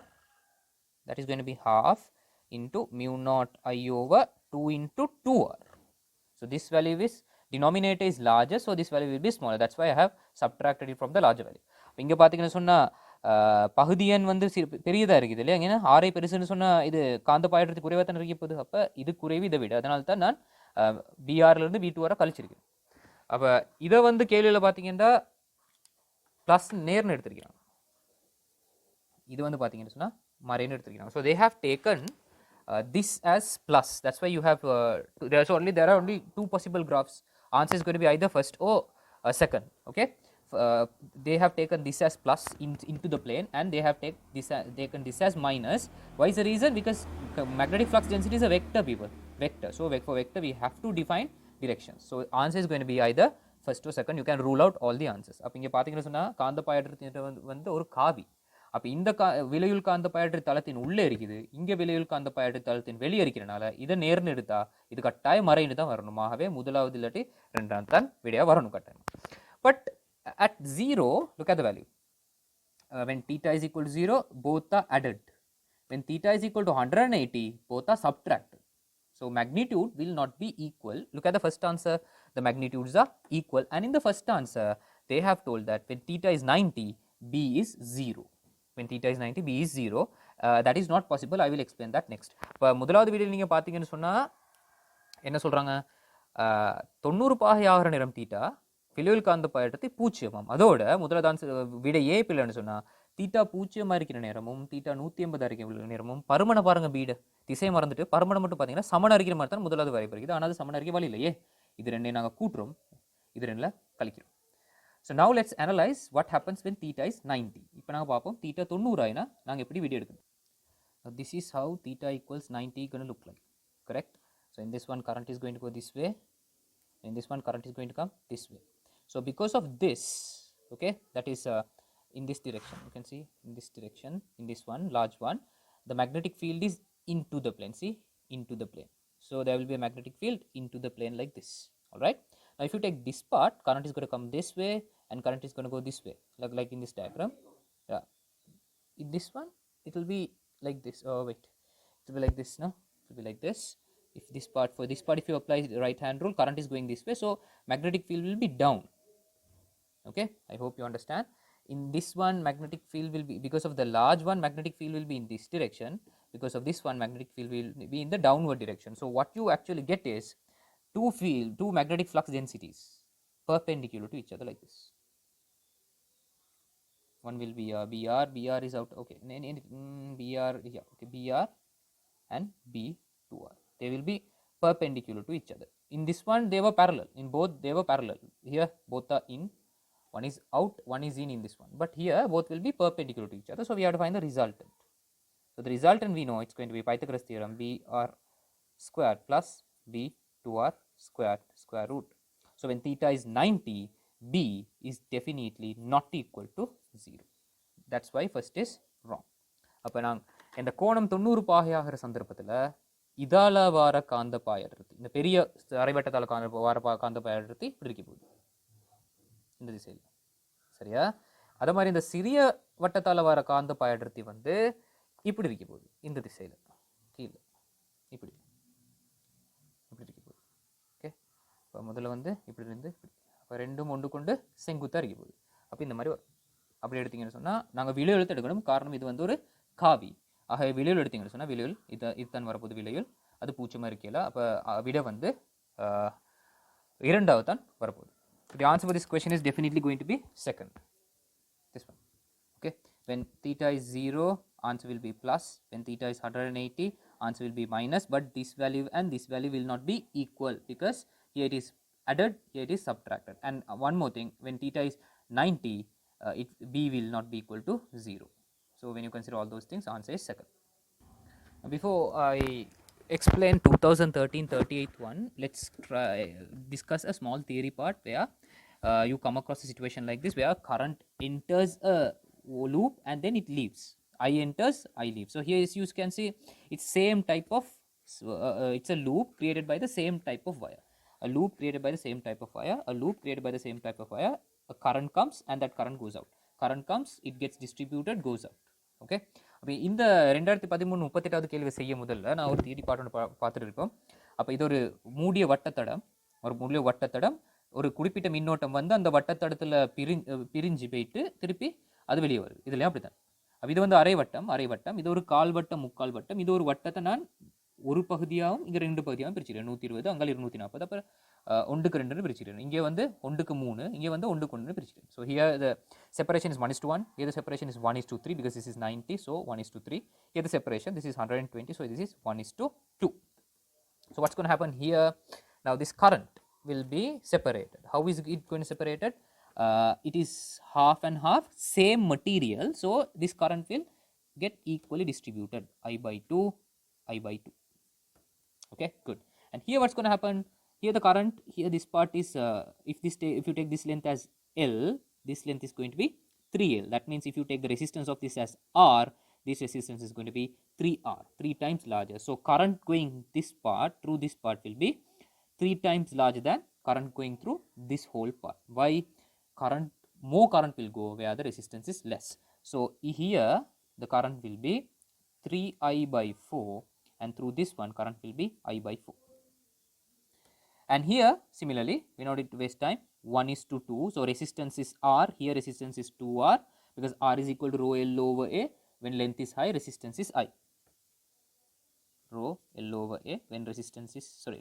that is going to be half into mu naught I over 2 into 2r. So this value is, denominator is larger, so this value will be smaller. That's why I have subtracted it from the larger value. இங்கே பார்த்தீங்கன்னு சொன்னால் பகுதியன் வந்து பெரியதாக இருக்குது இல்லையா? ஏன்னா ஆரை பெருசுன்னு சொன்னால் இது காந்தப்பாயத்துக்கு குறைவாக தான் இருக்க போகுது. அப்போ இது குறைவு இதை விட, அதனால தான் நான் பிஆர்லேருந்து b2r கழிச்சிருக்கேன். அப்போ இதை வந்து கேள்வியில் பார்த்தீங்கன்னா ப்ளஸ் நேர்னு எடுத்திருக்கிறாங்க, இது வந்து பார்த்தீங்கன்னு சொன்னால் மறைன்னு எடுத்திருக்கிறாங்க. So they have taken this as plus. That's why you have there are only two possible graphs. Answer is going to be either first or second. Okay, they have taken this as plus into the plane, and they have taken this as minus. Why is the reason? Because magnetic flux density is a vector, people. Vector. So for vector we have to define directions. So answer is going to be either first or second. You can rule out all the answers. அப்போ இங்கே பார்த்தீங்கன்னு சொன்னால் காந்தப்பாய் அடர்த்தி வந்து ஒரு காவி. அப்போ இந்த விலையுள் காந்தப்பாய் அடர்த்தி தளத்தின் உள்ளே இருக்குது, இங்கே விலையுள் காந்தப்பாய் அடர்த்தி தளத்தின் வெளியே இருக்கிறனால இதை நேர்னு எடுத்தா இது கட்டாயம் மறைன்னு தான் வரணும். ஆகவே முதலாவது இல்லாட்டி ரெண்டாம் தான் விடையாக வரணும் கட்டாயம். But at 0, look at the value. When theta is equal to 0, both are added. When theta is equal to 180, both are subtracted. So magnitude will not be equal. Look at the first answer, the magnitudes are equal, and in the first answer they have told that when theta is 90, b is 0. When theta is 90, b is 0. That is not possible. I will explain that next. இப்போ முதலாவது வீடியோவில் நீங்கள் பார்த்தீங்கன்னு சொன்னால் என்ன சொல்கிறாங்க, 90 பாகை ஆகிற நேரம் தீட்டா விலையுள் காந்தப்பாய் அடர்த்தி 0. அதோட முதலாவது விடை ஏ பிள்ளைன்னு சொன்னால் தீட்டா 0 இருக்கிற நேரமும் தீட்டா 180 இருக்கிற நேரமும் பருமனை பாருங்க, பீடு திசையை மறந்துட்டு பருமனை மட்டும் பார்த்தீங்கன்னா சமன் அறிக்கிற மாதிரி தான் முதலாவது வரைபறிக்குது. ஆனால் அது சமன் அறிக்கை வழி இல்லையே, இது ரெண்டையும் நாங்கள் கூட்டுறோம், இது ரெண்டில் கழிக்கிறோம். So now let's analyze what happens when theta is 90. இப்போ நாங்கள் பார்ப்போம் theta 90 ஆயினா நாங்கள் எப்படி வீடியோ எடுக்கணும். This is how theta equals 90 going to look like, correct? So in this one current is going to go this way, in this one current is going to come this way. So because of this, okay, that is in this direction, you can see in this direction, in this one large one, the magnetic field is into the plane, see, into the plane. So there will be a magnetic field into the plane like this. All right, now if you take this part, current is going to come this way and current is going to go this way, like in this diagram. Yeah, in this one it will be like this. Oh wait, it will be like this. No, it will be like this. If this part, for this part if you apply the right hand rule, current is going this way, so magnetic field will be down. Okay, I hope you understand. In this one magnetic field will be, because of the large one, magnetic field will be in this direction. Because of this one, magnetic field will be in the downward direction. So what you actually get is two magnetic flux densities perpendicular to each other like this. One will be br is out, okay, br, yeah, okay, br and b2r, they will be perpendicular to each other. In this one they were parallel, in both they were parallel. Here both are in, one is out, one is in this one, but here both will be perpendicular to each other. So we have to find the resultant. So the resultant we know it's going to be Pythagoras theorem, br squared plus b2r square root. So when theta is 90, b is definitely not equal to 0. That's why first is wrong. அப்போ நாங்கள் இந்த கோணம் 90 பாகையாகிற சந்தர்ப்பத்தில் இதால வார காந்தப்பாய் அடர்த்தி, இந்த பெரிய அரைவட்டத்தால் வார காந்தப்பாய் அடர்த்தி இப்படி இருக்க போகுது இந்த திசையில், சரியா? அதே மாதிரி இந்த சிறிய வட்டத்தால் வர காந்தப்பாய் அடர்த்தி வந்து இப்படி இருக்க போகுது இந்த திசையில், கீழே இப்படி இப்படி இருக்க போகுது. ஓகே, இப்போ முதல்ல வந்து இப்படி இருந்து இப்படி, அப்போ ரெண்டும் ஒன்று கொண்டு செங்குத்தாக இருக்க போகுது. அப்போ இந்த மாதிரி வரும். அப்படி எடுத்தீங்கன்னு சொன்னால் நாங்கள் விலையுள் எழுத்து எடுக்கணும், காரணம் இது வந்து ஒரு காவி. ஆக விலையுள் எடுத்தீங்கன்னு சொன்னால் விலையுள் இதுதான் வரப்போகுது விலையுள், அது பூச்சமாக இருக்கையில். அப்போ விட வந்து இரண்டாவது தான் வரப்போகுது. The answer for this question is definitely going to be second, this one. Okay, when theta is 0, answer will be plus. When theta is 180, answer will be minus. But this value and this value will not be equal, because here it is added, here it is subtracted. And one more thing, when theta is 90, b will not be equal to 0. So when you consider all those things, answer is second. Before I explain 2013-38 one, let's try discuss a small theory part where you come across a situation like this, where current enters a loop and then it leaves. I enters, I leave. So here as you can see, it's same type of it's a loop created by the same type of wire. A loop created by the same type of wire, a loop created by the same type of wire. A current comes and that current goes out. Current comes, it gets distributed, goes out. Okay. அப்போ இந்த 2013-38வது கேள்வி செய்ய முதல்ல நான் ஒரு theory பாட்டு பார்த்துட்டு இருப்போம். அப்போ இது ஒரு மூடிய வட்டத்தடம், ஒரு குறிப்பிட்ட மின்னோட்டம் வந்து அந்த வட்டத்தடத்தில் பிரிஞ்சு போயிட்டு திருப்பி அது வெளியே வருது. இதுலையும் அப்படித்தான். அப்போ இது வந்து அரை வட்டம், இது ஒரு கால் வட்டம், முக்கால் வட்டம். இது ஒரு வட்டத்தை நான் ஒரு பகுதியாகவும் இங்கே 2 பகுதியாகவும் பிரிச்சுக்கிறேன். 120, அங்கே 240. அப்புறம் 1க்கு 2 பிரிச்சுக்கிறேன். இங்கே வந்து 1க்கு 3, இங்கே வந்து 1க்கு 1 பிரிச்சுக்கிறேன். So here the separation is 1:1, here the separation is 1:3, because this is 90, so 1:3. Here the separation, this is 120, so this is 1:2. So what's going to happen here? Now this current will be separated. How is it going to separate it? It is half and half, same material, so this current will get equally distributed, I by 2, I by 2. Okay, good. And here what's going to happen? Here the current, here this part is if you take this length as L, this length is going to be 3L. That means if you take the resistance of this as R, this resistance is going to be 3R, 3 times larger. So current going this part through this part will be 3 times larger than current going through this whole part. Why? More current will go where the resistance is less. So here the current will be 3I by 4, and through this one current will be I by 4. And here similarly, we don't need to waste time, 1:2. So resistance is R, here resistance is 2R, because R is equal to rho L over A. When length is high, resistance is I. Rho L over A, when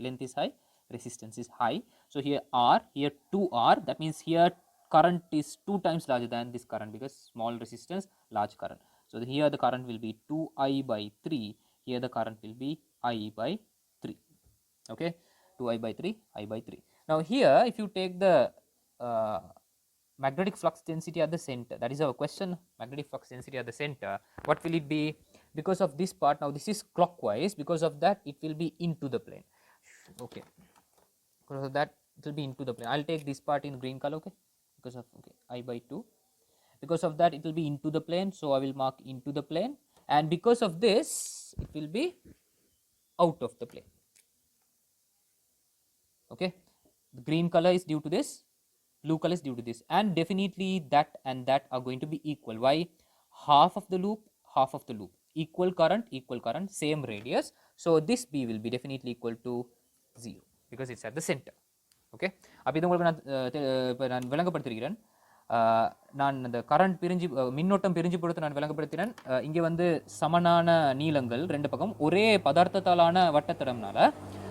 length is high, resistance is high. So here R, here 2R, that means here current is 2 times larger than this current, because small resistance, large current. So here the current will be 2I by 3, here the current will be I by 3. Okay, 2I by 3, I by 3. Now here if you take the magnetic flux density at the center, that is our question, magnetic flux density at the center, what will it be? Because of this part, now this is clockwise, because of that it will be into the plane. Okay, because of that it will be into the plane. I'll take this part in green color. Okay, because of I by 2, because of that it will be into the plane, so I will mark into the plane, and because of this it will be out of the plane. Okay, the green color is due to this, blue color is due to this, and definitely that and that are going to be equal. Why? Half of the loop, equal current, same radius, so this B will be definitely equal to 0, because it's at the center. Okay, அப்போ இது உங்களுக்கு நான் விளங்கப்படுத்திருக்கிறேன். நான் அந்த current மின்னோட்டம் பிரிஞ்சு கொடுத்து நான் விளங்கப்படுத்தினேன். இங்கே வந்து சமனான நீளங்கள் 2 பக்கம் ஒரே பதார்த்தத்தாலான வட்டத்தடம்னால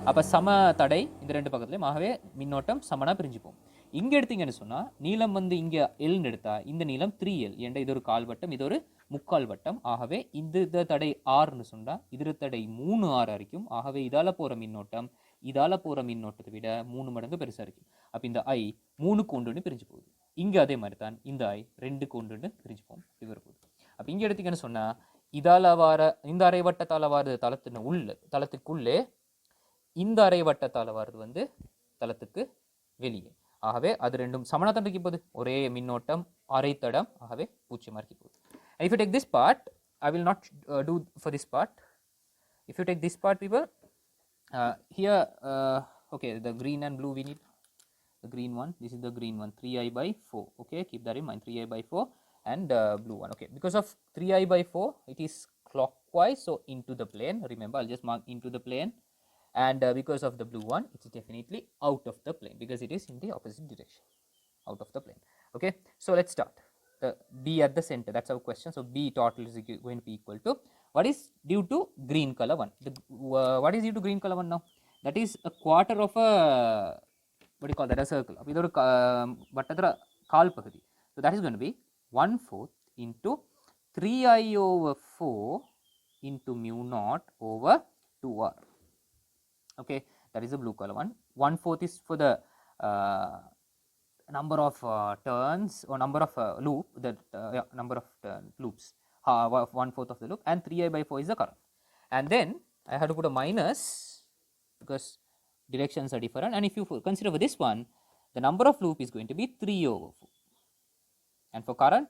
அப்போ சம தடை இந்த 2 பக்கத்துலையும், ஆகவே மின்னோட்டம் சமனாக பிரிஞ்சுப்போம். இங்கே எடுத்தீங்கன்னு சொன்னால் நீளம் வந்து இங்கே எல்னு எடுத்தால் இந்த நீளம் 3L, ஏன்டா இது ஒரு கால் வட்டம், இது ஒரு முக்கால் வட்டம். ஆகவே இந்த தடை ஆர்னு சொன்னால் இது தடை 3R இருக்கும். ஆகவே இதால் போகிற மின்னோட்டம் இதால் போகிற மின்னோட்டத்தை விட 3 மடங்கு பெருசாக இருக்கும். அப்போ இந்த I 3க்கு 1 பிரிஞ்சு போகுது. இங்கே அதே மாதிரி தான் இந்த I 2க்கு 1 பிரிஞ்சு போகும், இப்படி வரப்போகுது. அப்போ இங்கே எடுத்தீங்கன்னு சொன்னால் இதால் வார இந்த அரை வட்டத்தால் வாரது தளத்துக்குள்ளே, இந்த அரை வட்டத்தால் வாரது வந்து தளத்துக்கு வெளியே. ஆகவே அது ரெண்டும் சமனாக இருக்க போகுது, ஒரே மின்னோட்டம் அரை தடம், ஆகவே பூஜ்ஜியமாக இருக்க போகுது. If you take this part, I will not do for this part. If you take this part, people, here okay, the green and blue we need. The green one, this is the green one, 3I by 4. Okay, keep that in mind, 3I by 4, and blue one. Okay, because of 3I by 4 it is clockwise, so into the plane. Remember, I'll just mark into the plane. And because of the blue one, it is definitely out of the plane, because it is in the opposite direction, out of the plane. Okay, so let's start. The B at the center, that's our question. So B total is going to be equal to, what is due to green color one? What is due to green color one now? That is a quarter of a what do you call that, a circle. அப்போ இது ஒரு வட்டத்தில் கால் பகுதி. So that is going to be 1/4 into 3i over 4 into mu naught over 2r. Okay, that is the blue color one. 1/4 is for the number of turns or number of loop, that number of loops, 1/4 of the loop, and 3i by 4 is the current. And then I have to put a minus because directions are different, and if you consider for this one, the number of loop is going to be 3 over 4, and for current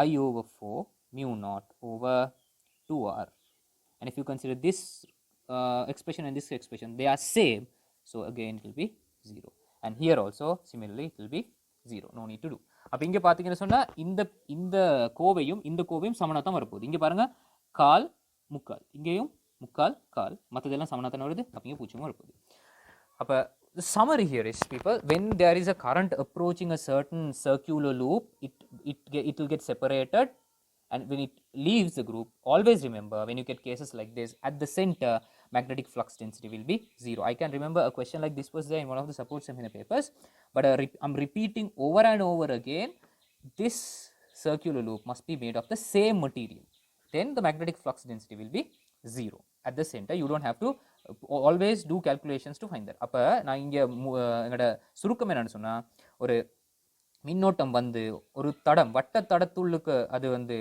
I over 4 mu naught over 2r. And if you consider this expression and this expression, they are same, so again it will be 0, and here also similarly it will be 0, no need to do. அப்போ இங்கே பார்த்தீங்கன்னு சொன்னால் இந்த கோவையும் சமனாக தான் வரப்போகுது. இங்கே பாருங்கள், கால் முக்கால், இங்கேயும் முக்கால் கால், மற்றதெல்லாம் சமனாக தானே வருது. அப்போ இங்கே பூஜ்ஜியமாக வரப்போகுது. அப்போ the summary here is, people, when there is a current approaching a certain circular loop, it will get separated, and when it leaves the group, always remember, when you get cases like this, at the center magnetic flux density will be 0. I can remember a question like this was there in one of the support seminar papers, but I'm repeating over and over again, this circular loop must be made of the same material, then the magnetic flux density will be 0 at the center. You don't have to always do calculations to find that. அப்போ நான் இங்கே என்னோட சுருக்கம் என்னன்னு சொன்னால், ஒரு மின்னோட்டம் வந்து ஒரு தடம், வட்ட தடத்துள்ளுக்கு அது வந்து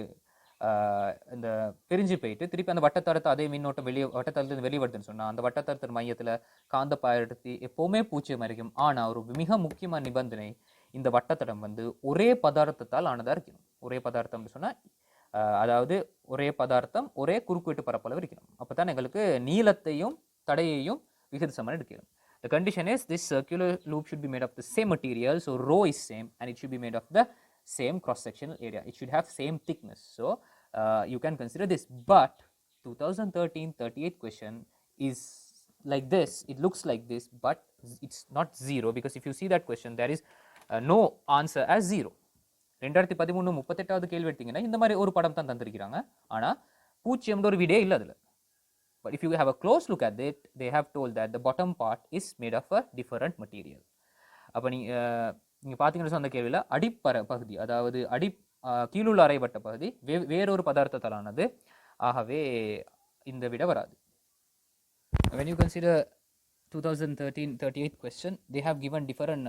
இந்த பிரிஞ்சு போயிட்டு திருப்பி அந்த வட்டத்தடத்தை அதே மின்னோட்டம் வட்டத்தடத்துலேருந்து வெளியே வருதுன்னு சொன்னால், அந்த வட்டத்தடத்தின் மையத்தில் காந்த பாயடுத்தி எப்போவுமே பூச்சியம் இருக்கும். ஆனால் ஒரு மிக முக்கியமான நிபந்தனை, இந்த வட்டத்தடம் வந்து ஒரே பதார்த்தத்தால் ஆனதாக இருக்கணும். ஒரே பதார்த்தம்னு சொன்னால், அதாவது ஒரே பதார்த்தம் ஒரே குறுக்குவெட்டு பரப்பளவு இருக்கணும். அப்போ தான் எங்களுக்கு நீளத்தையும் தடையையும் விகித சமன் எடுக்கணும். The condition is this circular loop should be made of the same material, so rho is same, and it should be made of the same cross-sectional area. It should have same thickness. So you can consider this. But 2013 38 question is like this. It looks like this, but it's not 0, because if you see that question, there is no answer as 0. 2013 38வது கேள்வி எடுத்தீங்கன்னா இந்த மாதிரி ஒரு படம் தான் தந்திருக்கிறாங்க. ஆனால் பூஜ்ஜியம்ன்ற ஒரு விடே இல்லை அதில். But if you have a close look at it, they have told that the bottom part is made of a different material. அப்போ நீங்கள் பார்த்தீங்கன்னா அந்த கேள்வியில் பகுதி, அதாவது கீழுள்ள அரைவட்ட பகுதி வேறொரு பதார்த்தத்தாலானது. ஆகவே இந்த விட வராது. When you consider 2013 38 question, they have given different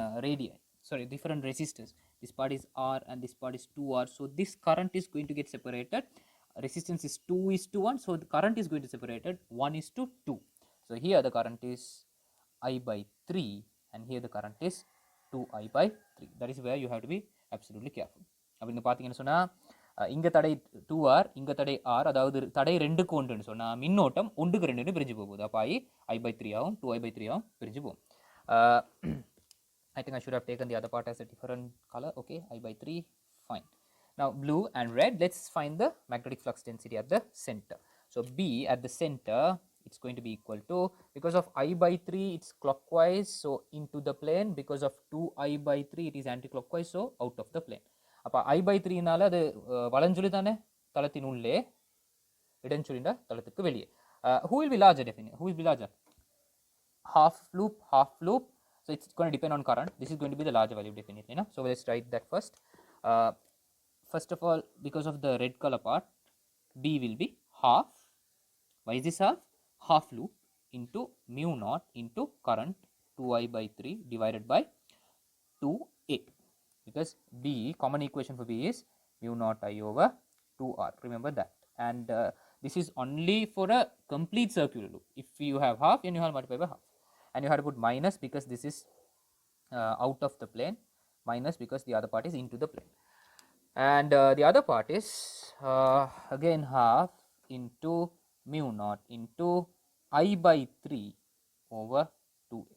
different resistors. This part is R and this part is 2R. So this current is going to get separated. Resistance is 2:1, so the current is going to separated 1:2. So here the current is I by 3, and here the current is 2I by 3. That is where you have to be absolutely careful. அப்போ இங்கே பார்த்தீங்கன்னு சொன்னால், இங்கே தடை 2R, இங்கே தடை R, அதாவது தடை 2க்கு 1ன்னு சொன்னால் மின்னோட்டம் 1க்கு 2ன்னு பிரிஞ்சு போகுது. அப்போ I by 3 ஆகும், 2I by 3 ஆகும், பிரிஞ்சு போகும். I think I should have taken the other part as a different color. Okay, I by 3, fine. Now blue and red, let's find the magnetic flux density at the center. So B at the center, it's going to be equal to, because of I by 3 it's clockwise, so into the plane. Because of 2I by 3 it is anti-clockwise, so out of the plane. அப்போ I by 3னால அது வலஞ்சுழி தானே, தளத்தின் உள்ளே, இடஞ்சுழின்ற தளத்துக்கு வெளியே. Who will be larger definitely? Who will be larger? Half loop. So it's going to depend on current. This is going to be the larger value definitely. No? So let's write that first. First of all, because of the red color part, B will be half. Why is this half? Half loop into mu naught into current 2I by 3 divided by 2A. Because B, common equation for B is mu naught I over 2R. Remember that. And this is only for a complete circular loop. If you have half, then you have to multiply by half. And you have to put minus because this is out of the plane, minus because the other part is into the plane. And the other part is again half into mu naught into I by 3 over 2A.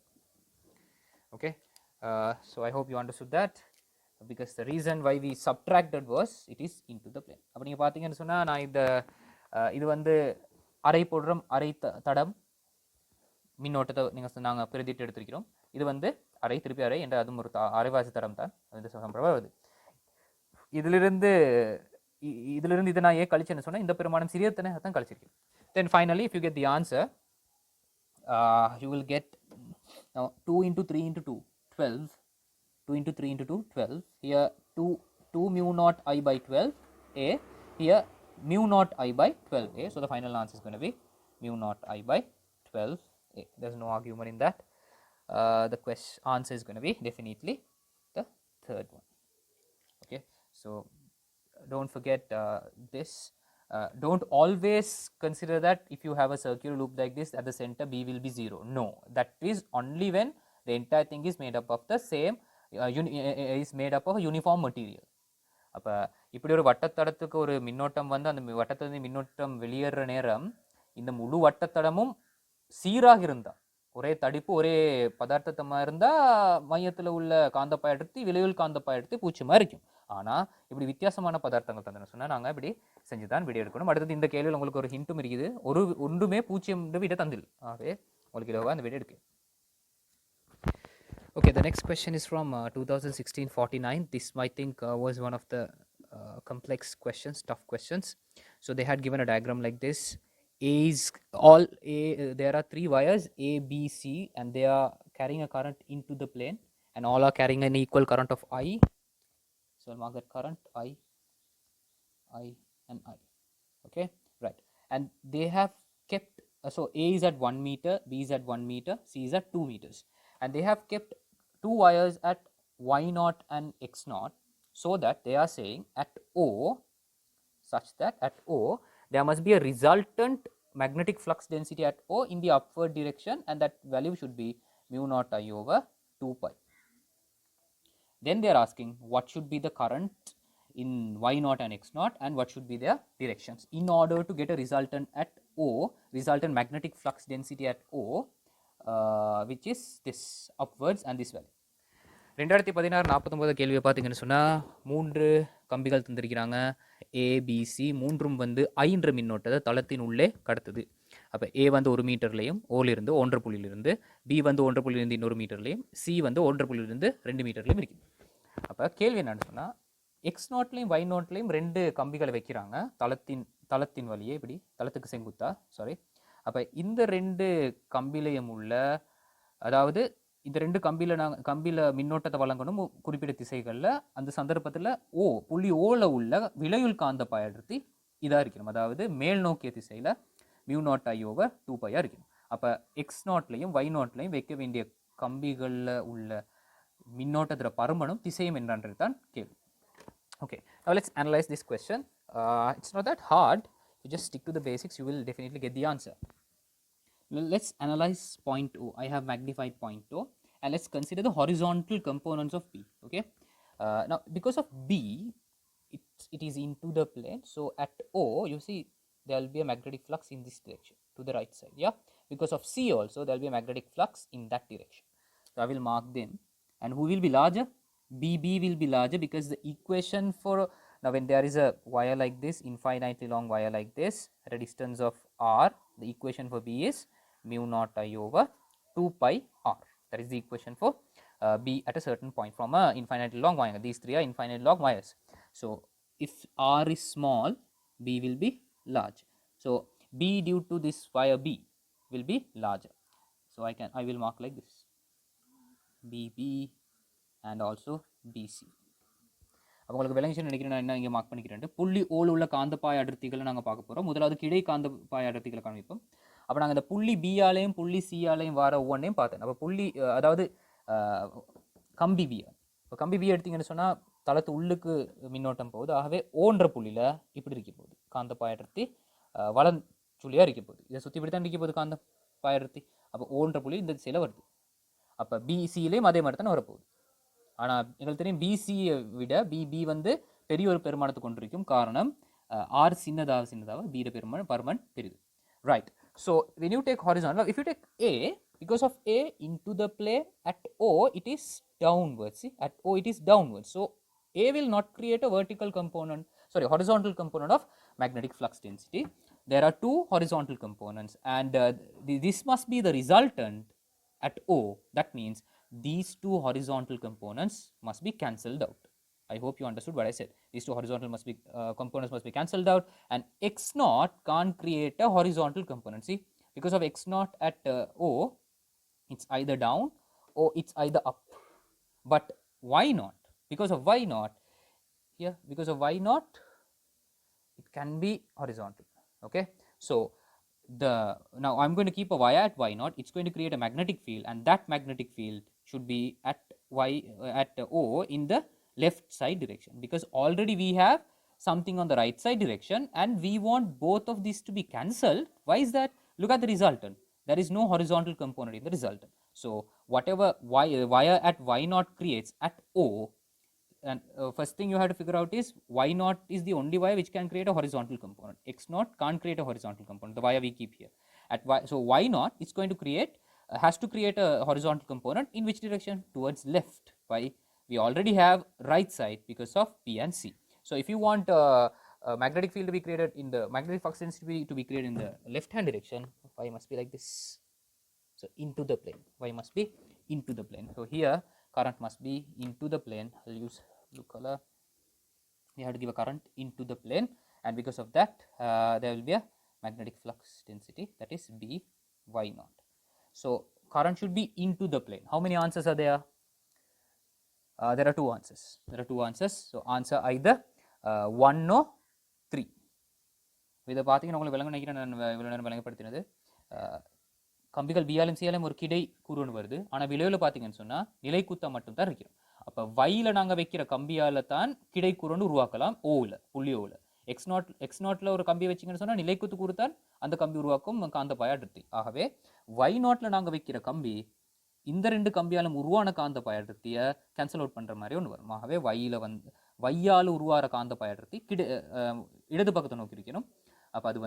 Okay, so I hope you understood that, because the reason why we subtracted was it is into the plane. அப்போ நீங்கள் பார்த்தீங்கன்னு சொன்னால், நான் இது வந்து அரை போடுறோம், அரை தடம் மின்னோட்டத்தை நாங்கள் பிரதிட்டு எடுத்திருக்கிறோம். இது வந்து அரை திருப்பி அரை என்ற அதுவும் ஒரு அரைவாசி தடம் தான், அது சம்பளம் வருது. இதிலிருந்து இதை நான் ஏன் கழிச்சேன்னு சொன்னால், இந்த பெருமானம் சிறியத்தனை தான் கழிச்சிருக்கேன். Then finally, if you get the answer, you will get now 2 into 3 into 2, 12, 2 into 3 into 2, 12. Here 2 mu naught I by 12 A. Here mu naught I by 12 A. So the final answer is going to be mu naught I by 12 A. There's no argument in that. The answer is going to be definitely the third one. Okay, so don't forget this. Don't always consider that if you have a circular loop like this at the center B will be 0. No, that is only when the entire thing is made up of the same is made up of a uniform material. அப்போ இப்படி ஒரு வட்டத்தடத்துக்கு ஒரு மின்னோட்டம் வந்து அந்த வட்டத்திலிருந்து மின்னோட்டம் வெளியேற நேரம் இந்த முழு வட்டத்தடமும் சீராக இருந்தால் ஒரே தடிப்பு ஒரே பதார்த்தமாக இருந்தால் மையத்தில் உள்ள காந்தப்பாய் எடுத்து விளைவில் காந்தப்பாய் எடுத்து பூச்சிமா இருக்கும். ஆனால் இப்படி வித்தியாசமான பதார்த்தங்கள் தந்தன சொன்னால் நாங்கள் இப்படி செஞ்சு தான் வீடியோ எடுக்கணும். அடுத்தது இந்த கேள்வியில் உங்களுக்கு ஒரு ஹிண்ட்டும் இருக்குது. ஒன்றுமே பூஜ்ஜியம் விட தந்தில் ஆகவே உங்களுக்கு இலவாக அந்த வீடியோ எடுக்கு. Okay, the next question is from 2016-49. This I think was one of the complex questions, tough questions. So they had given a diagram like this. There are 3 wires A, B, C, and they are carrying a current into the plane, and all are carrying an equal current of I. So I'll mark that current I, and I. Okay, right. And they have kept so A is at 1 meter, B is at 1 meter, C is at 2 meters, and they have kept 2 wires at y0 and x0, so that they are saying at O, such that at O there must be a resultant magnetic flux density at O in the upward direction, and that value should be mu naught I over 2 pi. Then they are asking what should be the current in y0 and x0 and what should be their directions in order to get a resultant at O, resultant magnetic flux density at O, which is this upwards and this value. 2016-49 கேள்வியை பார்த்தீங்கன்னு சொன்னால் 3 கம்பிகள் தந்திருக்கிறாங்க ABC. மூன்றும் வந்து ஐன்ற மின்னோட்டத்தை தளத்தின் உள்ளே கடத்துது. அப்போ ஏ வந்து 1 மீட்டர்லையும் ஓலிருந்து 1.5 புள்ளியிலிருந்து, பி வந்து 1.5 புள்ளியிலிருந்து 200 மீட்டர்லையும், சி வந்து 1.5 புள்ளியிலிருந்து 2 மீட்டர்லையும் இருக்குது. அப்போ கேள்வி என்னன்னு சொன்னால் எக்ஸ் நோட்லையும் ஒய் நோட்லையும் 2 கம்பிகளை வைக்கிறாங்க தளத்தின் வழியே இப்படி தளத்துக்கு செங்குத்தா அப்போ இந்த 2 கம்பிலையும் உள்ள அதாவது இந்த 2 கம்பியில் மின்னோட்டத்தை வழங்கணும் குறிப்பிட்ட திசைகளில். அந்த சந்தர்ப்பத்தில் புள்ளி ஓல உள்ள விளையுள் காந்த பாய் அடர்த்தி இதாக இருக்கணும். அதாவது மேல் நோக்கிய திசையில் மியூ நாட் ஐ ஓவர் 2 பையாக இருக்கணும். அப்போ எக்ஸ் நாட்லையும் ஒய் நாட்லையும் வைக்க வேண்டிய கம்பிகளில் உள்ள மின்னோட்டத்தோட பருமனும் திசையும் என்னன்றது தான் கேள்வி. Okay, now let's analyze this question. It's not that hard. You just stick to the basics, you will definitely get the answer. Let's analyze point O. I have magnified point O, and let's consider the horizontal components of B. Okay, now because of B, it is into the plane, so at O you see there will be a magnetic flux in this direction to the right side. Yeah, because of C also there will be a magnetic flux in that direction. So I will mark them. And who will be larger? BB will be larger, because the equation for now when there is a wire like this, infinitely long wire like this at a distance of r, the equation for B is mu naught I over 2 pi r. That is the equation for B at a certain point from a infinitely long wire. These 3 are infinitely long wires. So if r is small, B will be large. So B due to this wire B will be larger. So I will mark like this, BB and also BC. அப்போ உங்களுக்கு விளங்கிச்சு நினைக்கிறேன். நான் என்ன இங்கே mark பண்ணிக்கிறேன், புள்ளி ஓல் உள்ள காந்தப்பாய் அடர்த்திகளை நாங்கள் பார்க்க போகிறோம். முதலாவது கிடை காந்தப்பாய் அடர்த்திகளை காண்பிப்போம். அப்போ நாங்கள் இந்த புள்ளி பியாலையும் புள்ளி சியாலையும் வர ஒவ்வொன்றையும் பார்த்தேன். அப்போ புள்ளி அதாவது கம்பி பியா, இப்போ கம்பி பியா எடுத்தீங்கன்னு சொன்னால் தளத்து உள்ளுக்கு மின்னோட்டம் போகுது. ஆகவே ஓன்ற புள்ளியில் இப்படி இருக்க போகுது காந்தப்பாய் அடர்த்தி வளஞ்சுழியாக இருக்க போகுது. இதை சுற்றி இப்படி தான் இருக்க போகுது காந்தப்பாய் அடர்த்தி. அப்போ ஓன்ற புள்ளி இந்த திசையில் வருது. அப்போ பிசியிலையும் அதே மாதிரி தானே வரப்போகுது. ஆனால் எங்களுக்கு தெரியும் பிசியை விட பிபி வந்து பெரிய ஒரு பெருமானத்தை கொண்டிருக்கும். காரணம் ஆர் சின்னதாக பியோட பருமன் பெரிது. Right. So when you take horizontal, if you take A, because of A into the plane at O it is downwards. See, at O it is downwards. So A will not create a horizontal component of magnetic flux density. There are 2 horizontal components, and this must be the resultant at O. That means these 2 horizontal components must be cancelled out. I hope you understood what I said. These 2 horizontal components must be cancelled out, and x naught can't create a horizontal component. See, because of x naught at O, it's either down or it's either up. But why not? Because of why not, here, because of why not, it can be horizontal. Okay, so now I'm going to keep a wire at y naught. It's going to create a magnetic field, and that magnetic field should be at at O in the left side direction, because already we have something on the right side direction, and we want both of these to be cancelled. Why is that? Look at the resultant. There is no horizontal component in the resultant. So whatever wire at y naught creates at O, and first thing you have to figure out is y naught is the only wire which can create a horizontal component. X naught can't create a horizontal component, the wire we keep here at y. So y naught is going to create has to create a horizontal component. In which direction? Towards left. Why? We already have right side because of P and C. So if you want a magnetic field to be created in the magnetic flux density to be created in the left hand direction, y must be like this. So into the plane, y must be into the plane. So here current must be into the plane. I'll use blue color. We have to give a current into the plane, and because of that there will be a magnetic flux density, that is B y naught. So current should be into the plane. How many answers are there? There are two answers. So answer either 1 or 3. இதை பார்த்தீங்கன்னா உங்களுக்கு விளங்க நினைக்கிறேன். நான் இவ்வளோ நேரம் விளங்கப்படுத்தினது கம்பிகள் பியாலும் சியாலும் ஒரு கிடை கூறுன்னு வருது. ஆனால் விளைவில் பார்த்தீங்கன்னு சொன்னால் நிலைக்குத்தம் மட்டும் தான் இருக்கிறோம். அப்போ வையில் நாங்கள் வைக்கிற கம்பியால் தான் கிடை கூறுன்னு உருவாக்கலாம். ஓவில் புள்ளி ஓவில் எக்ஸ் நாட்டில் ஒரு கம்பி வச்சிங்கன்னு சொன்னால் நிலைக்குத்து கூறுத்தான் அந்த கம்பி உருவாக்கும் காந்த பாயாடுத்தி. ஆகவே வை நாட்டில் நாங்கள் வைக்கிற கம்பி இந்த ரெண்டு கம்பியாலும் உருவான காந்த பாயாடுத்தியை கேன்சல் அவுட் பண்ணுற மாதிரி ஒன்று வரும். ஆகவே வையால் உருவாகிற காந்த பாயாடுத்தி இடது பக்கத்தை நோக்கி இருக்கணும். அப்போ அது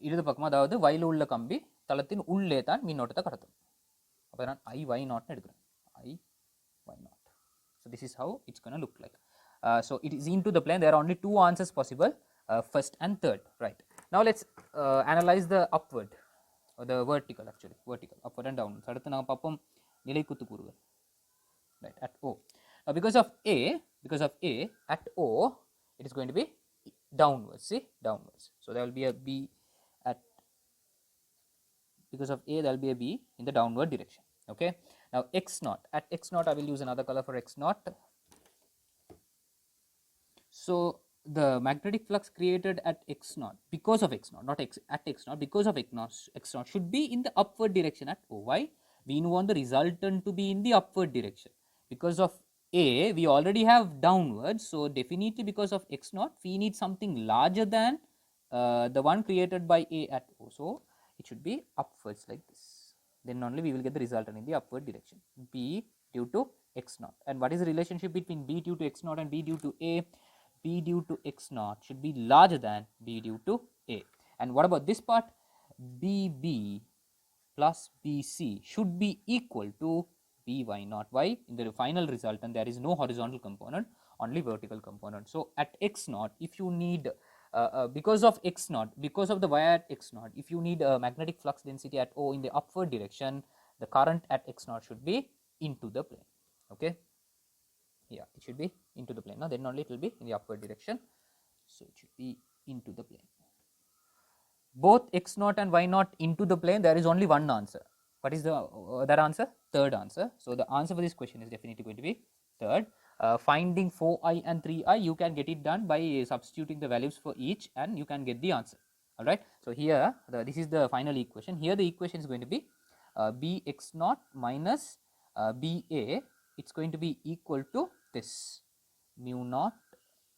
இடது பக்கமாக, அதாவது வயலில் உள்ள கம்பி தளத்தின் உள்ளே தான் மின்னோட்டத்தை கடத்தும். அப்போ நான் ஐ வை நாட்னு எடுக்கிறேன். I Y naught. So this is how it's gonna look like. So it is into the plane. There are only 2 answers possible, first and third. Right. Now let's analyse the upward, the vertical, actually vertical upward and down. அடுத்து நாங்கள் பார்ப்போம் நிலைக்குத்து கூறுகள். Right, at O. Now because of A at O, it is going to be downwards. See, downwards. So there will be a B at, because of A there will be a B in the downward direction. Okay, now X naught, at X naught I will use another color for X naught. So the magnetic flux created at X naught, because of X naught, not at X naught, because of X naught should be in the upward direction at O. Why? We want the resultant to be in the upward direction. Because of A we already have downwards, so definitely because of X naught we need something larger than the one created by A at O. So it should be upwards like this. Then only we will get the resultant in the upward direction. B due to X naught. And what is the relationship between B due to X naught and B due to A? B due to X naught should be larger than B due to A. And what about this part? BB plus BC should be equal to By naught. Why? In the final resultant there is no horizontal component, only vertical component. So at X naught, if you need because of X naught, because of the wire at X naught, if you need a magnetic flux density at O in the upward direction, the current at X naught should be into the plane. Okay, yeah, it should be into the plane. Now then only it will be in the upward direction, so it should be into the plane. Both X naught and Y naught into the plane, there is only one answer. What is the other answer? Third answer. So the answer for this question is definitely going to be third. Finding 4i and 3i, you can get it done by substituting the values for each, and you can get the answer. All right. So here this is the final equation. Here the equation is going to be bx naught minus ba. It's going to be equal to this, mu naught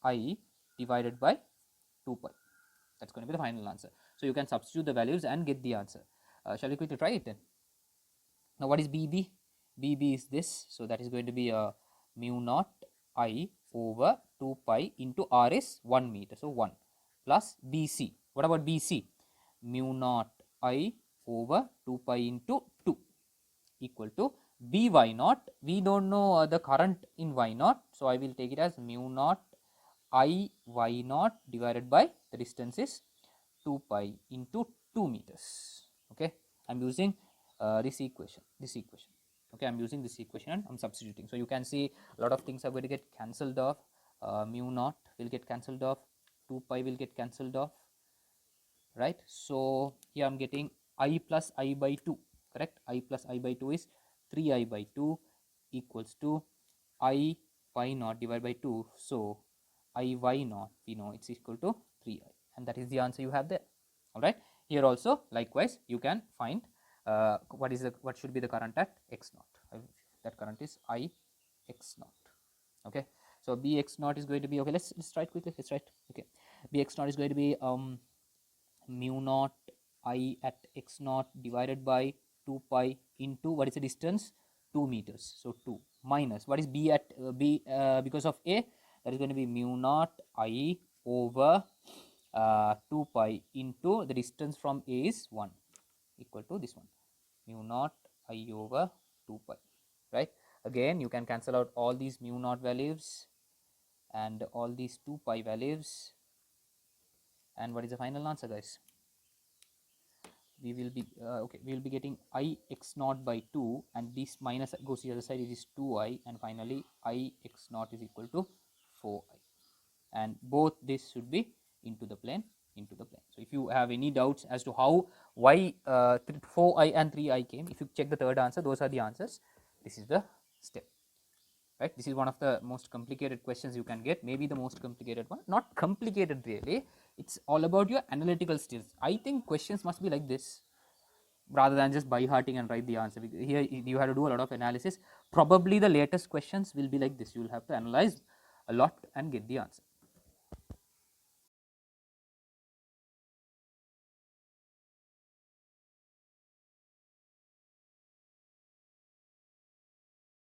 I divided by 2 pi. That's going to be the final answer. So you can substitute the values and get the answer. Shall we quickly try it then? Now what is BB? BB is this, so that is going to be a mu naught I over 2 pi into R is 1 meter, so 1, plus BC. What about BC? Mu naught I over 2 pi into 2 equal to By naught. We don't know the current in Y naught, so I will take it as mu naught I Y naught divided by the distance is 2 pi into 2 meters. Okay, I am using this equation. Okay, I'm using this equation and I'm substituting. So you can see a lot of things are going to get cancelled off. Mu naught will get cancelled off, 2 pi will get cancelled off, right? So here I'm getting I plus I by 2, correct? I plus I by 2 is 3i by 2 equals to I y naught divided by 2. So I y naught, we know it's equal to 3i, and that is the answer you have there. All right. Here also likewise you can find what should be the current at x naught. That current is I x naught. Okay. So B x naught is going to be, okay, let's try it quickly. Let's try it. Okay. B x naught is going to be mu naught I at x naught divided by 2 pi into, what is the distance? 2 meters. So 2 minus, what is B at B because of A? That is going to be mu naught I over 2 pi into the distance from A is 1, equal to this one, mu naught I over 2 pi, right? Again, you can cancel out all these mu naught values and all these 2 pi values, and what is the final answer, guys? We will be okay, we will be getting I x naught by 2, and this minus goes to the other side, it is 2i, and finally I x naught is equal to 4i, and both this should be into the plane. So if you have any doubts as to how why 4i and 3i came, if you check the third answer, those are the answers. This is the step, right? This is one of the most complicated questions you can get, maybe the most complicated one. Not complicated really, it's all about your analytical skills. I think questions must be like this rather than just by hearting and write the answer. Here you have to do a lot of analysis. Probably the latest questions will be like this. You will have to analyze a lot and get the answer.